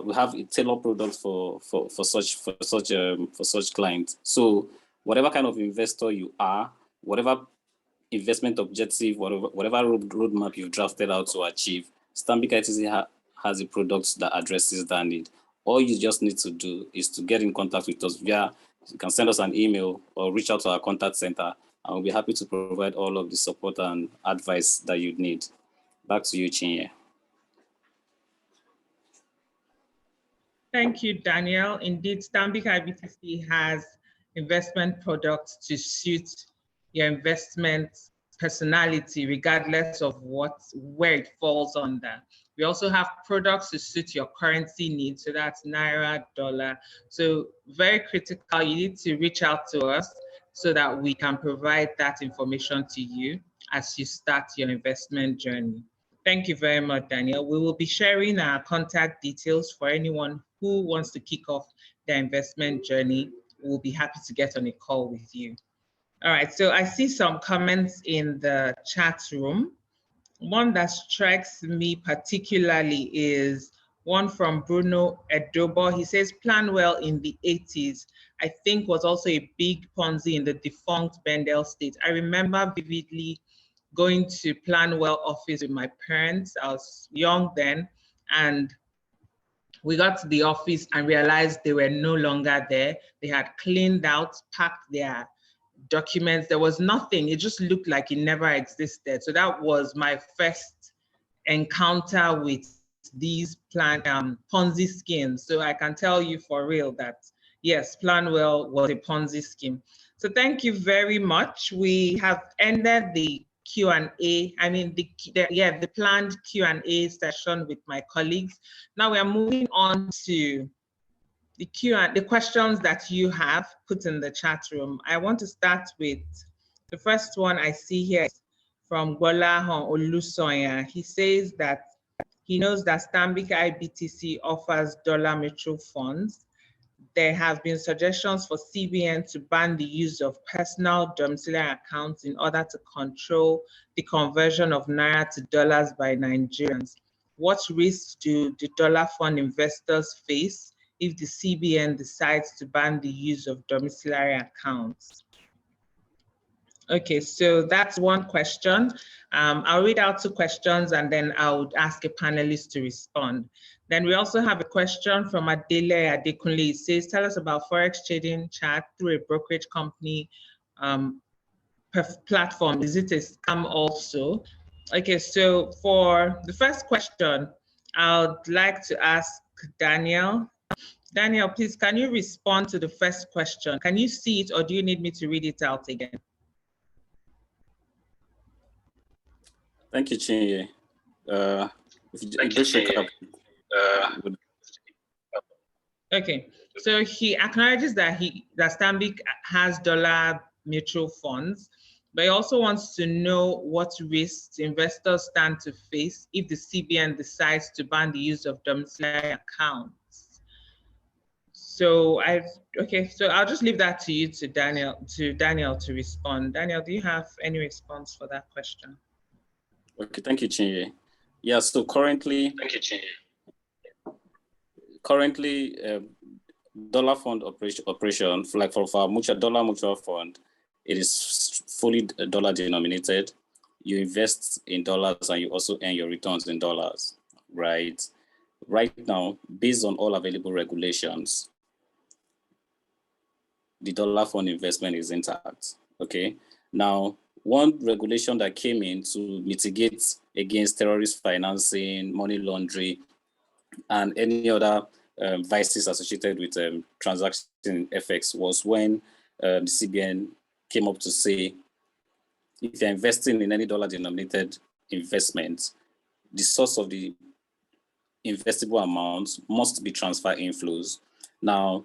we have a tailored product for such clients. So whatever kind of investor you are, whatever investment objective, whatever roadmap you've drafted out to achieve, Stanbic IBTC has a product that addresses that need. All you just need to do is to get in contact with us you can send us an email or reach out to our contact center, and we'll be happy to provide all of the support and advice that you'd need. Back to you, Chinye. Thank you, Daniel. Indeed, Stanbic IBTC has investment products to suit your investment personality, regardless of where it falls under. We also have products to suit your currency needs, so that's Naira, dollar. So very critical, you need to reach out to us so that we can provide that information to you as you start your investment journey. Thank you very much, Daniel. We will be sharing our contact details for anyone who wants to kick off their investment journey. We'll be happy to get on a call with you. All right, so I see some comments in the chat room. One that strikes me particularly is one from Bruno Edobo. He says, Planwell in the 80s, I think was also a big Ponzi in the defunct Bendel state. I remember vividly going to Planwell office with my parents. I was young then, and we got to the office and realized they were no longer there. They had cleaned out, packed their documents. There was nothing. It just looked like it never existed. So that was my first encounter with these Ponzi schemes. So I can tell you for real that yes, Planwell was a Ponzi scheme. So thank you very much. We have ended the Q&A, the planned Q&A session with my colleagues. Now we are moving on to the questions that you have put in the chat room. I want to start with the first one I see here from Gbolahan Olusoya. He says that he knows that Stanbic IBTC offers dollar mutual funds. there have been suggestions for CBN to ban the use of personal domiciliary accounts in order to control the conversion of Naira to dollars by Nigerians. What risks do the dollar fund investors face if the CBN decides to ban the use of domiciliary accounts? Okay, so that's one question. I'll read out 2 questions and then I would ask a panelist to respond. Then we also have a question from Adele Adekunle. It says, tell us about Forex trading chat through a brokerage company platform. Is it a scam also? Okay, so for the first question, I would like to ask Daniel. Daniel, please, can you respond to the first question? Can you see it or do you need me to read it out again? Thank you, Chinye. Okay, so he acknowledges that that Stanbic has dollar mutual funds, but he also wants to know what risks investors stand to face if the CBN decides to ban the use of domiciliary accounts. So so I'll just leave that to you, to Daniel to respond. Daniel, do you have any response for that question? Okay, thank you, Chinye. Yeah, so currently, dollar fund operation, like for our dollar mutual fund, it is fully dollar denominated. You invest in dollars and you also earn your returns in dollars, right? Right now, based on all available regulations, the dollar fund investment is intact, okay? Now, one regulation that came in to mitigate against terrorist financing, money laundering, and any other vices associated with transaction in FX was when the CBN came up to say, if you're investing in any dollar-denominated investment, the source of the investable amounts must be transfer inflows. Now,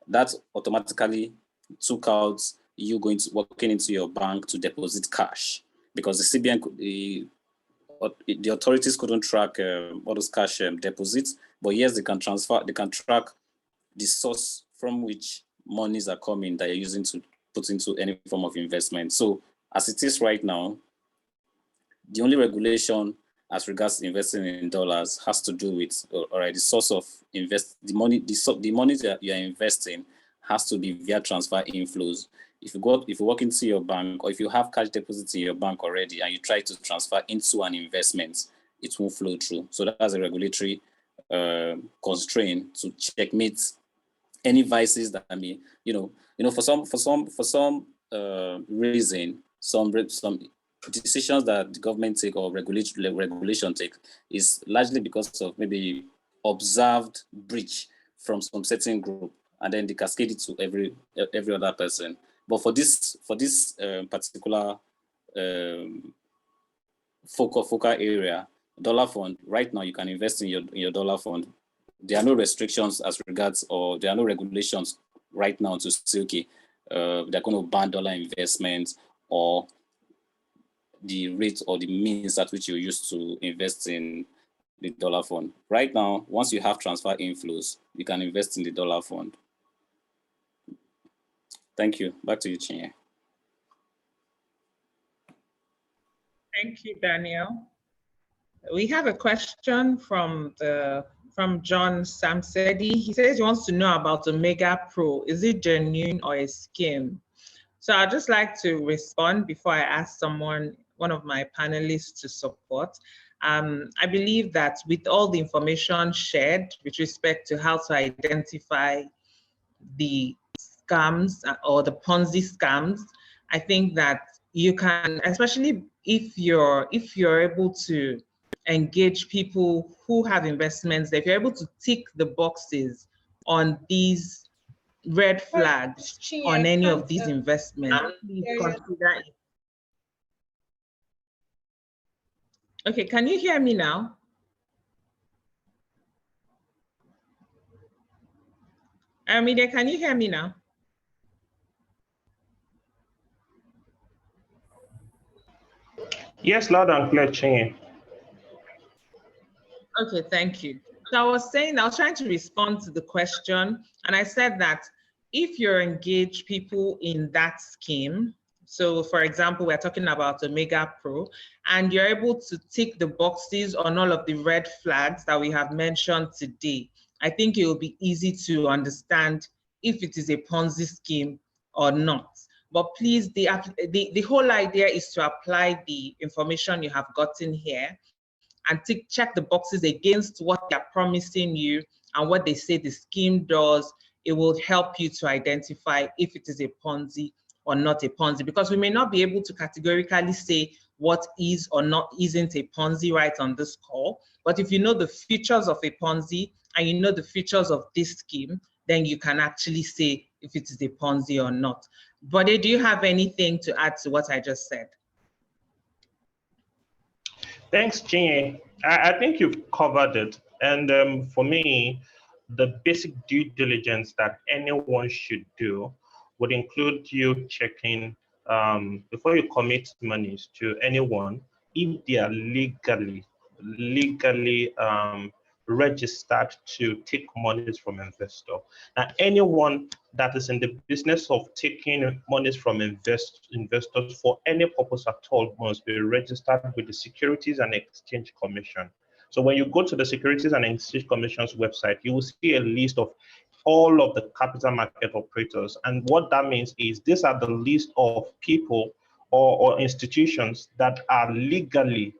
that automatically took out you walking into your bank to deposit cash, because the CBN, the authorities couldn't track all those cash deposits, but yes, they can track the source from which monies are coming that you're using to put into any form of investment. So as it is right now, the only regulation as regards investing in dollars has to do with, the source of the money that you are investing has to be via transfer inflows. If you walk into your bank, or if you have cash deposits in your bank already and you try to transfer into an investment, it won't flow through. So that's a regulatory constraint to checkmate any vices that may, for some reason, some decisions that the government take or regulation take is largely because of maybe observed breach from some certain group, and then they cascade it to every other person. But for this particular focal area, dollar fund, right now you can invest in your dollar fund. There are no restrictions as regards, or there are no regulations right now to say, okay, they're going to ban dollar investments or the rate or the means at which you used to invest in the dollar fund. Right now, once you have transfer inflows, you can invest in the dollar fund. Thank you. Back to you, Chinye. Thank you, Daniel. We have a question from John Samsedi. He says he wants to know about Omega Pro. Is it genuine or a scheme? So I'd just like to respond before I ask one of my panelists to support. I believe that with all the information shared with respect to how to identify the scams or the Ponzi scams, I think that you can, especially if you're able to engage people who have investments, if you're able to tick the boxes on these red flags on any of these investments, please consider it. Okay, can you hear me now? Amide, can you hear me now? Yes, loud and clear, Chinye. Okay, thank you. So I was saying, I was trying to respond to the question, and I said that if you engage people in that scheme, so for example, we're talking about Omega Pro, and you're able to tick the boxes on all of the red flags that we have mentioned today, I think it will be easy to understand if it is a Ponzi scheme or not. But please, the whole idea is to apply the information you have gotten here and check the boxes against what they're promising you and what they say the scheme does. It will help you to identify if it is a Ponzi or not a Ponzi, because we may not be able to categorically say what is or not isn't a Ponzi right on this call. But if you know the features of a Ponzi and you know the features of this scheme, then you can actually say if it is a Ponzi or not. Bode, do you have anything to add to what I just said? Thanks, Chinye. I think you've covered it. And for me, the basic due diligence that anyone should do would include you checking before you commit monies to anyone if they are legally registered to take monies from investor. Now, anyone that is in the business of taking monies from investors for any purpose at all must be registered with the Securities and Exchange Commission. So when you go to the Securities and Exchange Commission's website, you will see a list of all of the capital market operators. And what that means is these are the list of people or institutions that are legally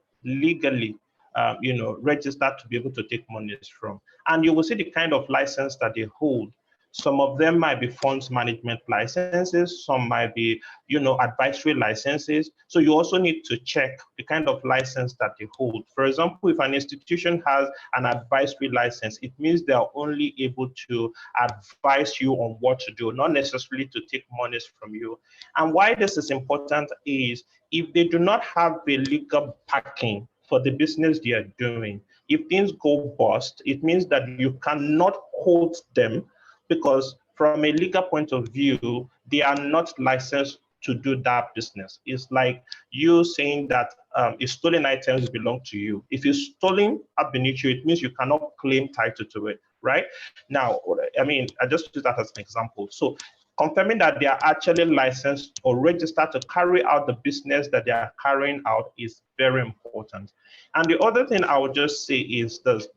registered to be able to take monies from. And you will see the kind of license that they hold. Some of them might be funds management licenses, some might be, advisory licenses. So you also need to check the kind of license that they hold. For example, if an institution has an advisory license, it means they are only able to advise you on what to do, not necessarily to take monies from you. And why this is important is if they do not have a legal backing for the business they are doing, if things go bust, it means that you cannot hold them, because from a legal point of view, they are not licensed to do that business. It's like you saying that if stolen items belong to you. If it's stolen ab initio, it means you cannot claim title to it, right? Now, I just use that as an example. So confirming that they are actually licensed or registered to carry out the business that they are carrying out is very important. And the other thing I would just say is this: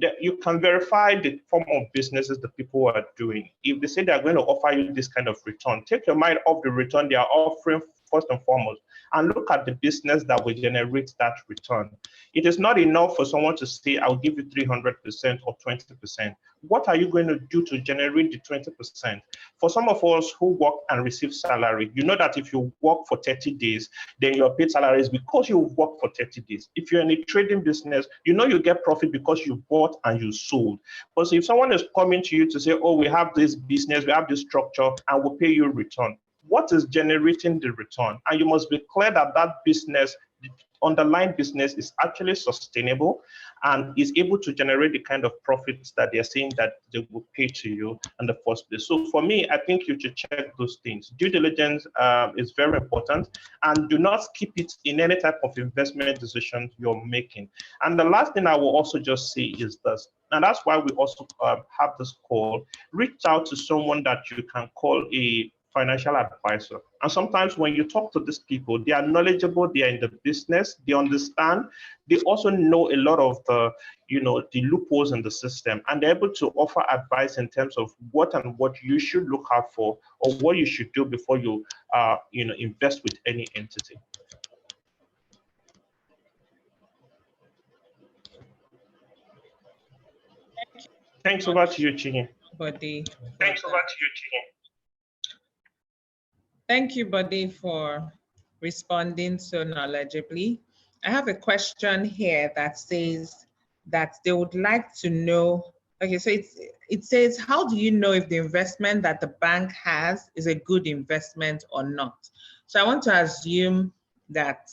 that you can verify the form of businesses the people are doing. If they say they're going to offer you this kind of return, take your mind off the return they are offering first and foremost, and look at the business that will generate that return. It is not enough for someone to say, I'll give you 300% or 20%. What are you going to do to generate the 20%? For some of us who work and receive salary, you know that if you work for 30 days, then your paid salary is because you work for 30 days. If you're in a trading business, you know you get profit because you bought and you sold. But so if someone is coming to you to say, oh, we have this business, we have this structure, and we'll pay you return, what is generating the return? And you must be clear that that business, the underlying business, is actually sustainable and is able to generate the kind of profits that they're saying that they will pay to you in the first place. So for me, I think you should check those things. Due diligence is very important, and do not skip it in any type of investment decision you're making. And the last thing I will also just say is this, and that's why we also have this call: reach out to someone that you can call a financial advisor. And sometimes when you talk to these people, they are knowledgeable, they are in the business, they understand, they also know a lot of the, the loopholes in the system, and they're able to offer advice in terms of what you should look out for, or what you should do before you, invest with any entity. Thanks over to you, Chinye. Bode. Thanks over to you, Chinye. Thank you, Bode, for responding so knowledgeably. I have a question here that says that they would like to know, okay, so it says, how do you know if the investment that the bank has is a good investment or not? So I want to assume that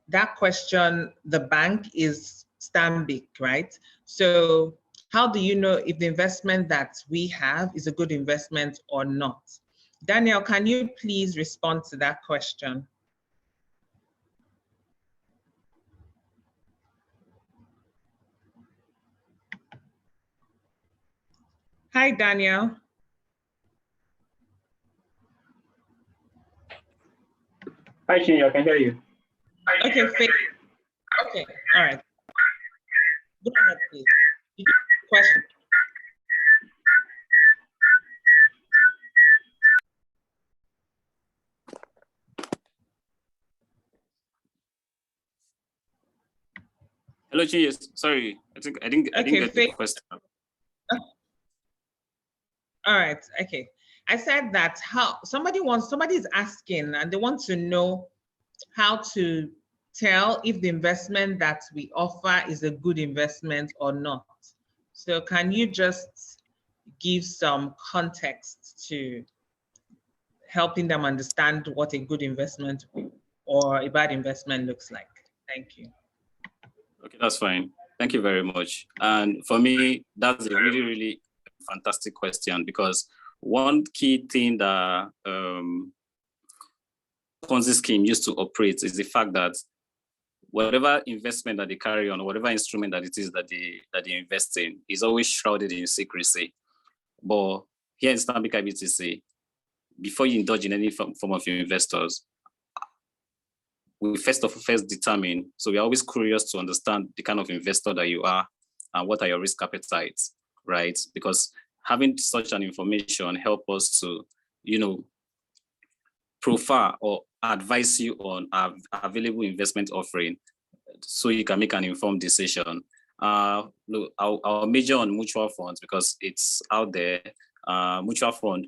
that question, the bank is Stanbic, right? So how do you know if the investment that we have is a good investment or not? Daniel, can you please respond to that question? Hi, Daniel. Hi, Chinyo, I can hear you. Okay, Faith. Okay, all right. Go ahead, please. Did you have a question? Hello, Chinyo. Sorry, I didn't get the question. All right, okay. I said that somebody is asking and they want to know how to tell if the investment that we offer is a good investment or not. So can you just give some context to helping them understand what a good investment or a bad investment looks like? Thank you. Okay, that's fine. Thank you very much. And for me, that's a really, really fantastic question, because one key thing that Ponzi scheme used to operate is the fact that whatever investment that they carry on, or whatever instrument that it is that they invest in, is always shrouded in secrecy. But here in Stanbic IBTC, before you indulge in any form of your investors, we first determine. So we're always curious to understand the kind of investor that you are and what are your risk appetites, right? Because having such an information help us to, profile or advise you on our available investment offering, so you can make an informed decision. I'll major on mutual funds because it's out there. Mutual fund,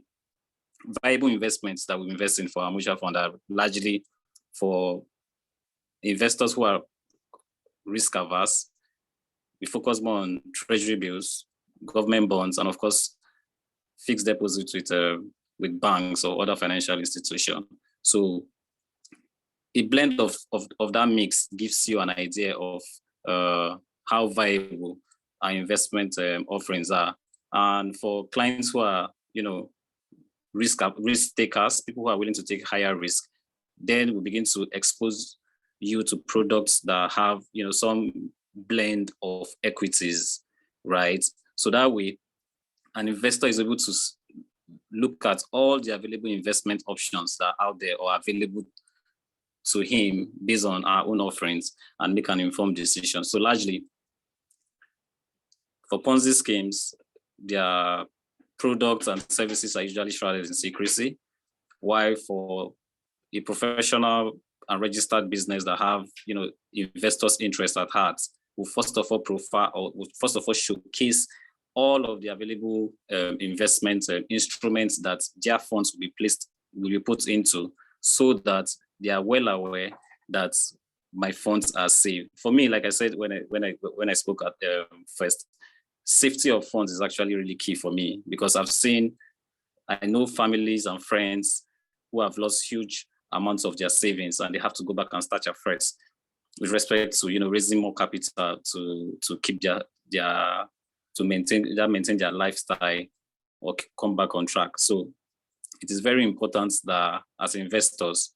viable investments that we invest in for our mutual fund are largely for investors who are risk averse. We focus more on treasury bills, government bonds, and of course, fixed deposits with banks or other financial institutions. So a blend of that mix gives you an idea of how viable our investment offerings are. And for clients who are, risk takers, people who are willing to take higher risk, then we begin to expose you to products that have, some blend of equities, right? So that way, an investor is able to look at all the available investment options that are out there or available to him based on our own offerings and make an informed decision. So largely, for Ponzi schemes, their products and services are usually shrouded in secrecy, while for a professional and registered business that have, investors' interest at heart, will first of all profile or will first of all showcase all of the available investment instruments that their funds will be put into, so that they are well aware that my funds are safe. For me, like I said when I spoke at first, safety of funds is actually really key for me, because I know families and friends who have lost huge amounts of their savings and they have to go back and start afresh with respect to raising more capital to keep to maintain their lifestyle or come back on track. So it is very important that as investors,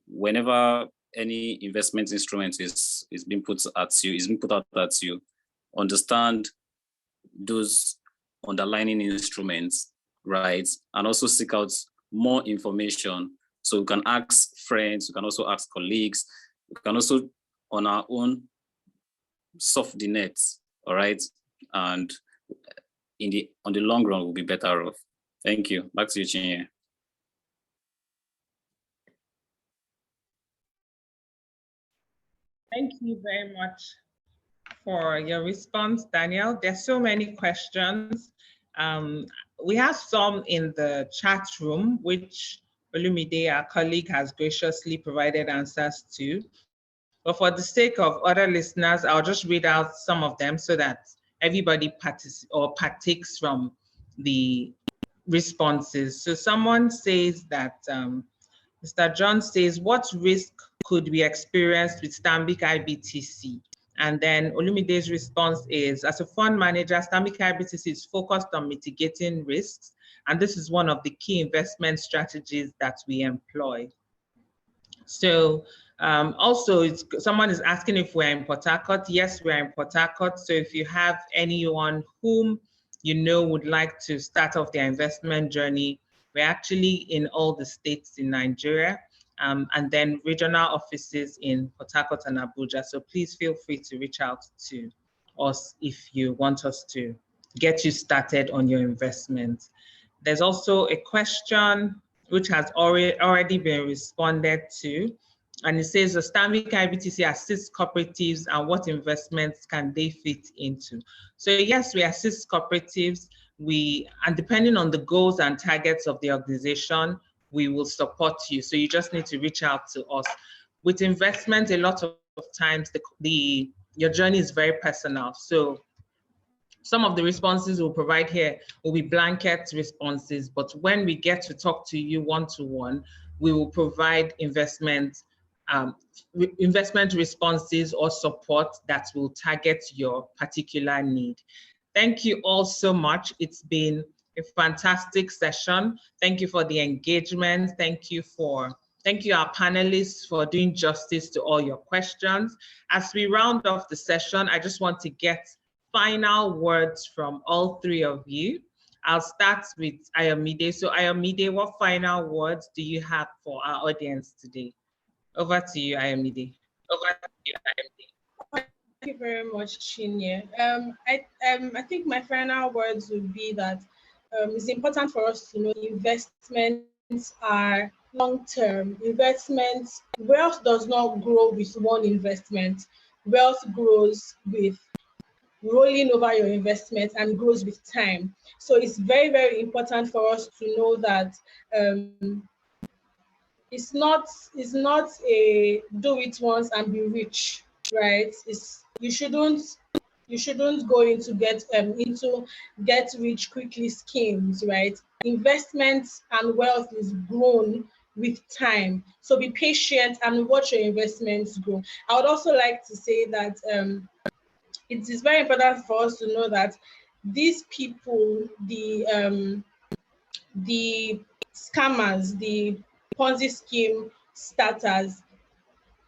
whenever any investment instrument is being put out at you, understand those underlying instruments, right? And also seek out more information. So we can ask friends, we can also ask colleagues, we can also on our own surf the net, all right? And on the long run, we'll be better off. Thank you. Back to you, Chinye. Thank you very much for your response, Daniel. There's so many questions. We have some in the chat room, which Olumide, our colleague, has graciously provided answers to. But for the sake of other listeners, I'll just read out some of them so that everybody partakes from the responses. So someone says that, Mr. John says, what risk could be experienced with Stanbic IBTC? And then Olumide's response is, as a fund manager, Stanbic IBTC is focused on mitigating risks, and this is one of the key investment strategies that we employ. So also, someone is asking if we're in Port Harcourt. Yes, we're in Port Harcourt. So if you have anyone whom you know would like to start off their investment journey, we're actually in all the states in Nigeria, and then regional offices in Port Harcourt and Abuja. So please feel free to reach out to us if you want us to get you started on your investment. There's also a question which has already been responded to, and it says, the Stanbic IBTC assists cooperatives and what investments can they fit into? So yes, we assist cooperatives. And depending on the goals and targets of the organization, we will support you. So you just need to reach out to us. With investment, a lot of times your journey is very personal. So some of the responses we'll provide here will be blanket responses, but when we get to talk to you one-to-one, we will provide investment responses or support that will target your particular need. Thank you all so much. It's been a fantastic session. Thank you for the engagement. Thank you our panelists for doing justice to all your questions. As we round off the session, I just want to get final words from all three of you. I'll start with Ayomide. So Ayomide, what final words do you have for our audience today? Over to you, Ayomide. Thank you very much, Chinye. I think my final words would be that it's important for us to know investments are long-term. Investments, wealth does not grow with one investment. Wealth grows with rolling over your investment and grows with time. So it's very, very important for us to know that it's not a do it once and be rich, right? You shouldn't go into get rich quickly schemes, right? Investments and wealth is grown with time. So be patient and watch your investments grow. I would also like to say that it is very important for us to know that these people, the scammers, the Ponzi scheme starters,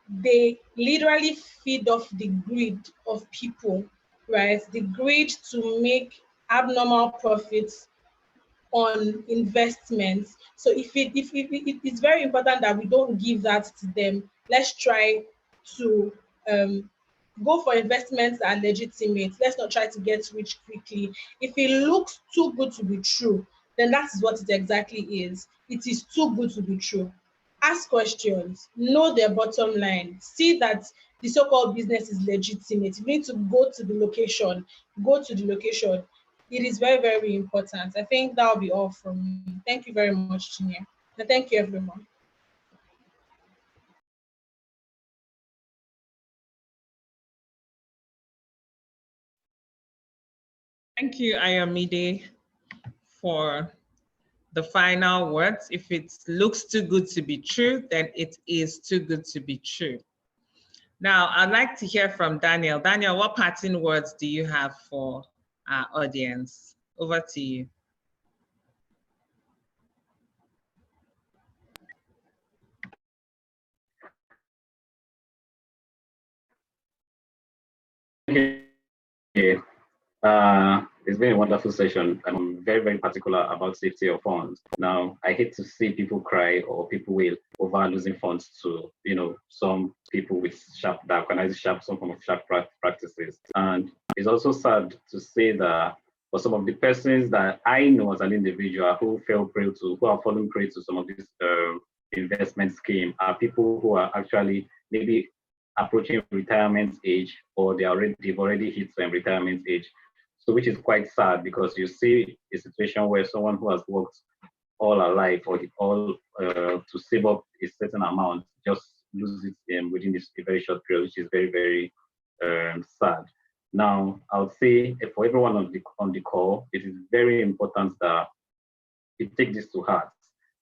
they literally feed off the greed of people, right? The greed to make abnormal profits on investments. So it's very important that we don't give that to them. Let's try to go for investments that are legitimate. Let's not try to get rich quickly. If it looks too good to be true, then that is what it exactly is. It is too good to be true. Ask questions, know their bottom line, see that the so-called business is legitimate. You need to go to the location, It is very, very important. I think that will be all from me. Thank you very much, Chinye. And thank you, everyone. Thank you, Ayomide, for the final words. If it looks too good to be true, then it is too good to be true. Now, I'd like to hear from Daniel. Daniel, what parting words do you have for our audience? Over to you. Yeah. It's been a wonderful session. I'm very, very particular about safety of funds. Now, I hate to see people cry or people wail over losing funds to, some people with some form of sharp practices. And it's also sad to say that for some of the persons that I know as an individual who are falling prey to some of these investment scheme are people who are actually maybe approaching retirement age, or they've already hit retirement age. So which is quite sad, because you see a situation where someone who has worked all her life or to save up a certain amount just loses it within this very short period, which is very, very sad. Now, I would say for everyone on the call, it is very important that you take this to heart,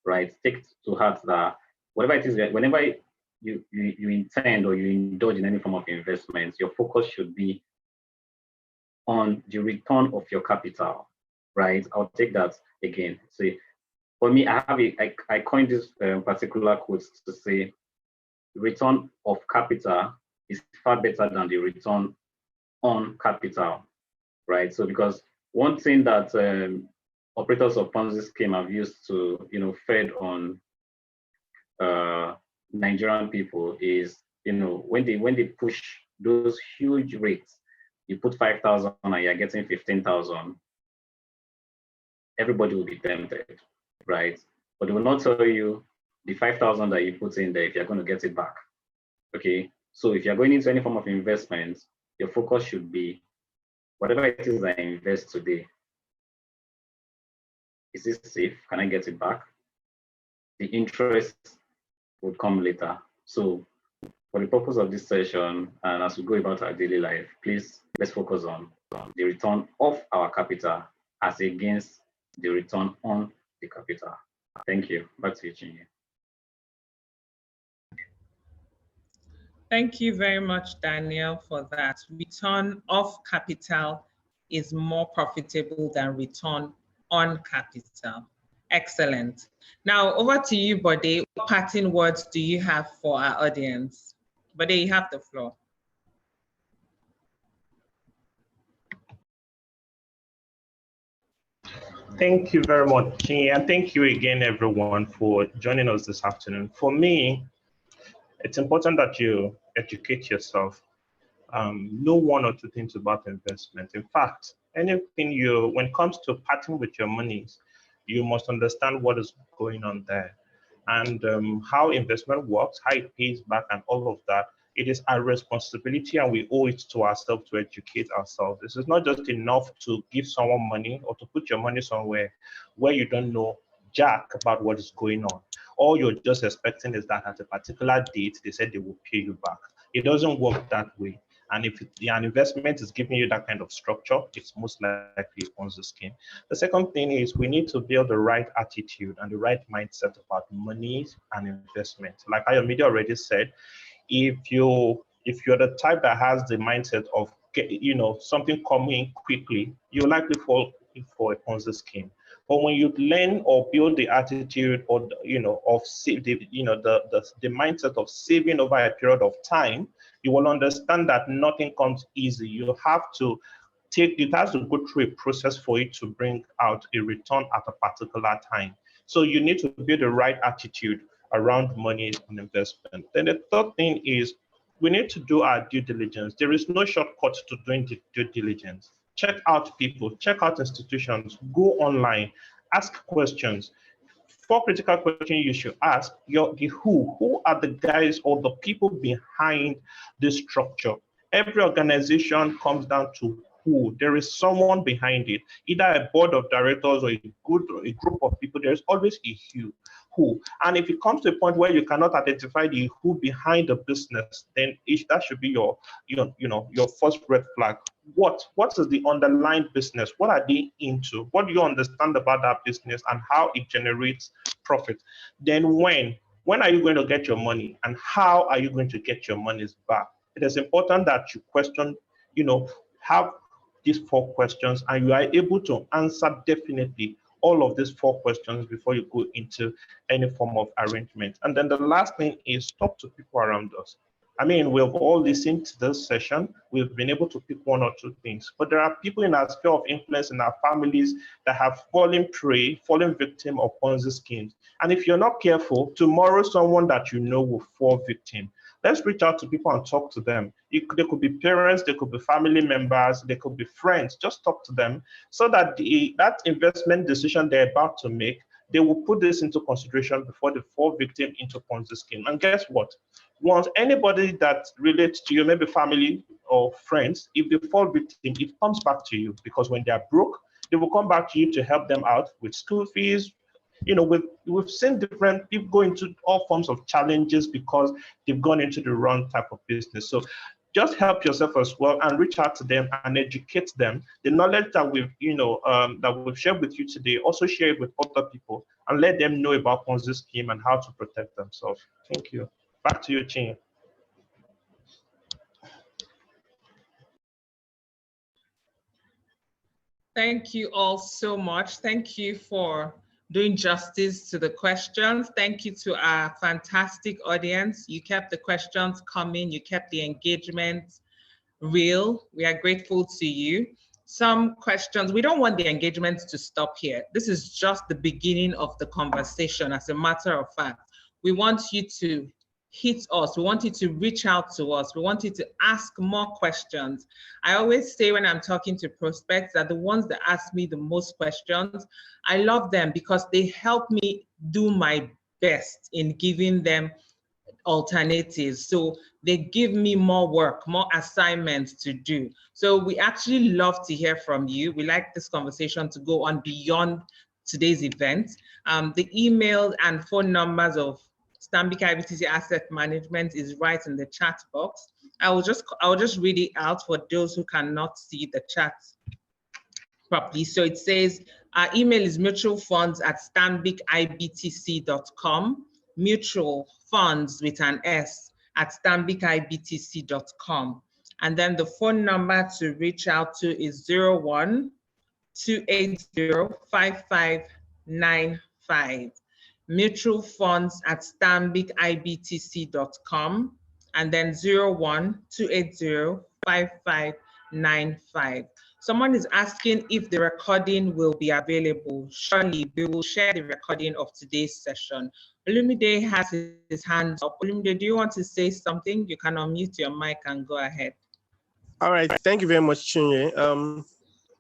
right? Take to heart that whatever it is, whenever you intend or you indulge in any form of investment, your focus should be on the return of your capital, right? I'll take that again. See, for me, I coined this particular quote to say, return of capital is far better than the return on capital, right? So because one thing that operators of Ponzi scheme have used to, fed on Nigerian people is, when they push those huge rates, you put 5,000 and you're getting 15,000, everybody will be tempted, right? But they will not tell you the 5,000 that you put in there if you're going to get it back. Okay, so if you're going into any form of investment, your focus should be whatever it is I invest today. Is it safe? Can I get it back? The interest will come later. So for the purpose of this session, and as we go about our daily life, please let's focus on the return of our capital as against the return on the capital. Thank you. Back to you, Chinye. Thank you very much, Daniel, for that. Return of capital is more profitable than return on capital. Excellent. Now over to you, Bode. What parting words do you have for our audience? Bode, you have the floor. Thank you very much, and thank you again, everyone, for joining us this afternoon. For me, it's important that you educate yourself. Know one or two things about investment. In fact, anything when it comes to parting with your monies, you must understand what is going on there and how investment works, how it pays back, and all of that. It is our responsibility, and we owe it to ourselves to educate ourselves. This is not just enough to give someone money or to put your money somewhere where you don't know jack about what is going on. All you're just expecting is that at a particular date, they said they will pay you back. It doesn't work that way. And if an investment is giving you that kind of structure, it's most likely a Ponzi scheme. The second thing is we need to build the right attitude and the right mindset about money and investment. Like Ayomide already said, if you're the type that has the mindset of something coming quickly, you'll likely fall for a Ponzi scheme. But when you learn or build the attitude or of the mindset of saving over a period of time, you will understand that nothing comes easy. You have to it has to go through a process for it to bring out a return at a particular time. So you need to build the right attitude around money and investment. Then the third thing is we need to do our due diligence. There is no shortcut to doing the due diligence. Check out people, check out institutions, go online, ask questions. 4 critical questions you should ask: the who are the guys or the people behind this structure? Every organization comes down to who. There is someone behind it, either a board of directors or a group of people. There's always a who. And if it comes to a point where you cannot identify the who behind the business, then that should be your first red flag. What is the underlying business? What are they into? What do you understand about that business and how it generates profit? Then when are you going to get your money, and how are you going to get your monies back? It is important that you question, have these 4 questions, and you are able to answer definitely all of these 4 questions before you go into any form of arrangement. And then the last thing is talk to people around us. I mean, we've all listened to this session. We've been able to pick 1 or 2 things, but there are people in our sphere of influence in our families that have fallen victim of Ponzi schemes. And if you're not careful, tomorrow someone that you know will fall victim. Let's reach out to people and talk to them. They could be parents, they could be family members, they could be friends. Just talk to them so that that investment decision they're about to make, they will put this into consideration before they fall victim into Ponzi scheme. And guess what? Once anybody that relates to you, maybe family or friends, if they fall victim, it comes back to you, because when they're broke, they will come back to you to help them out with school fees. We've seen different people go into all forms of challenges because they've gone into the wrong type of business. So just help yourself as well and reach out to them and educate them. The knowledge that we've shared with you today, also share it with other people and let them know about Ponzi scheme and how to protect themselves. Thank you. Back to you, Chin. Thank you all so much. Thank you for doing justice to the questions. Thank you to our fantastic audience. You kept the questions coming. You kept the engagement real. We are grateful to you. some questions. We don't want the engagement to stop here. This is just the beginning of the conversation. As a matter of fact, we want you to hit us. We want you to reach out to us. We want you to ask more questions. I always say when I'm talking to prospects that the ones that ask me the most questions, I love them because they help me do my best in giving them alternatives. So they give me more work, more assignments to do. So we actually love to hear from you. We like this conversation to go on beyond today's event. The email and phone numbers of Stanbic IBTC Asset Management is right in the chat box. I will just read it out for those who cannot see the chat properly. So it says, our email is mutualfunds@stanbicibtc.com, mutual funds with an S at stanbicibtc.com. And then the phone number to reach out to is 01-280-5595, mutualfunds@stanbicibtc.com, and then 01-280-5595. Someone is asking if the recording will be available. Surely we will share the recording of today's session. Olumide has his hands up. Olumide, do you want to say something? You can unmute your mic and go ahead. All right, thank you very much, Chinwe.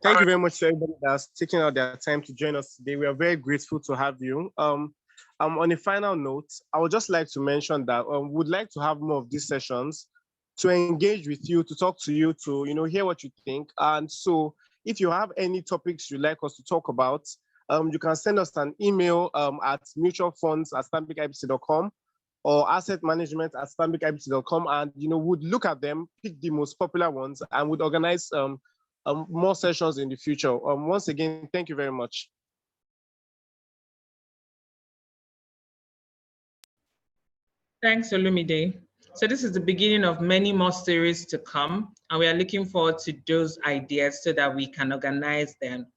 Thank you very much to everybody that's taking out their time to join us today. We are very grateful to have you. On a final note, I would just like to mention that we would like to have more of these sessions to engage with you, to talk to you, to hear what you think. And so if you have any topics you'd like us to talk about, you can send us an email at mutualfunds@stanbicibtc.com or assetmanagement@stanbicibtc.com, and would look at them, pick the most popular ones, and would organize more sessions in the future. Once again, thank you very much. Thanks, Olumide. So this is the beginning of many more series to come, and we are looking forward to those ideas so that we can organize them.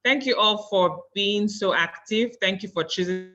Thank you all for being so active. Thank you for choosing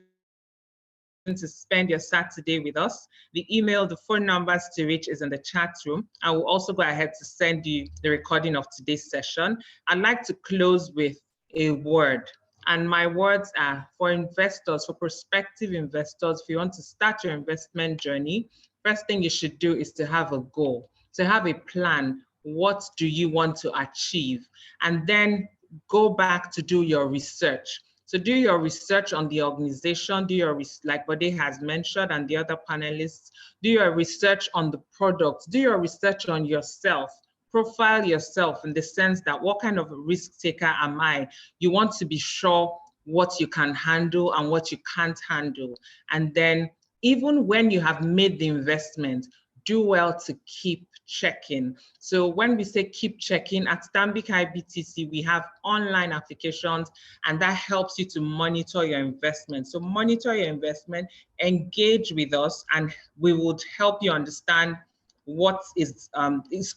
to spend your Saturday with us. The email, the phone numbers to reach is in the chat room. I will also go ahead to send you the recording of today's session. I'd like to close with a word. And my words are for investors, for prospective investors. If you want to start your investment journey, first thing you should do is to have a goal, to have a plan. What do you want to achieve? And then go back to do your research. So do your research on the organization, do your, like Bode has mentioned and the other panelists, do your research on the product, do your research on yourself. Profile yourself in the sense that what kind of a risk taker am I? You want to be sure what you can handle and what you can't handle. And then even when you have made the investment, do well to keep checking. So when we say keep checking, at Stanbic IBTC, we have online applications, and that helps you to monitor your investment. So monitor your investment, engage with us, and we would help you understand what is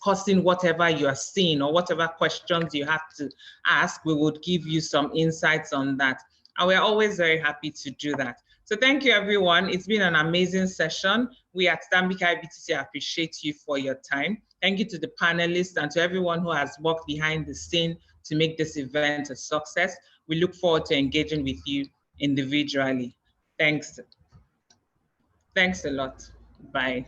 causing whatever you are seeing or whatever questions you have to ask. We would give you some insights on that. And we're always very happy to do that. So thank you, everyone. It's been an amazing session. We at Stanbic IBTC appreciate you for your time. Thank you to the panelists and to everyone who has worked behind the scene to make this event a success. We look forward to engaging with you individually. Thanks. Thanks a lot. Bye.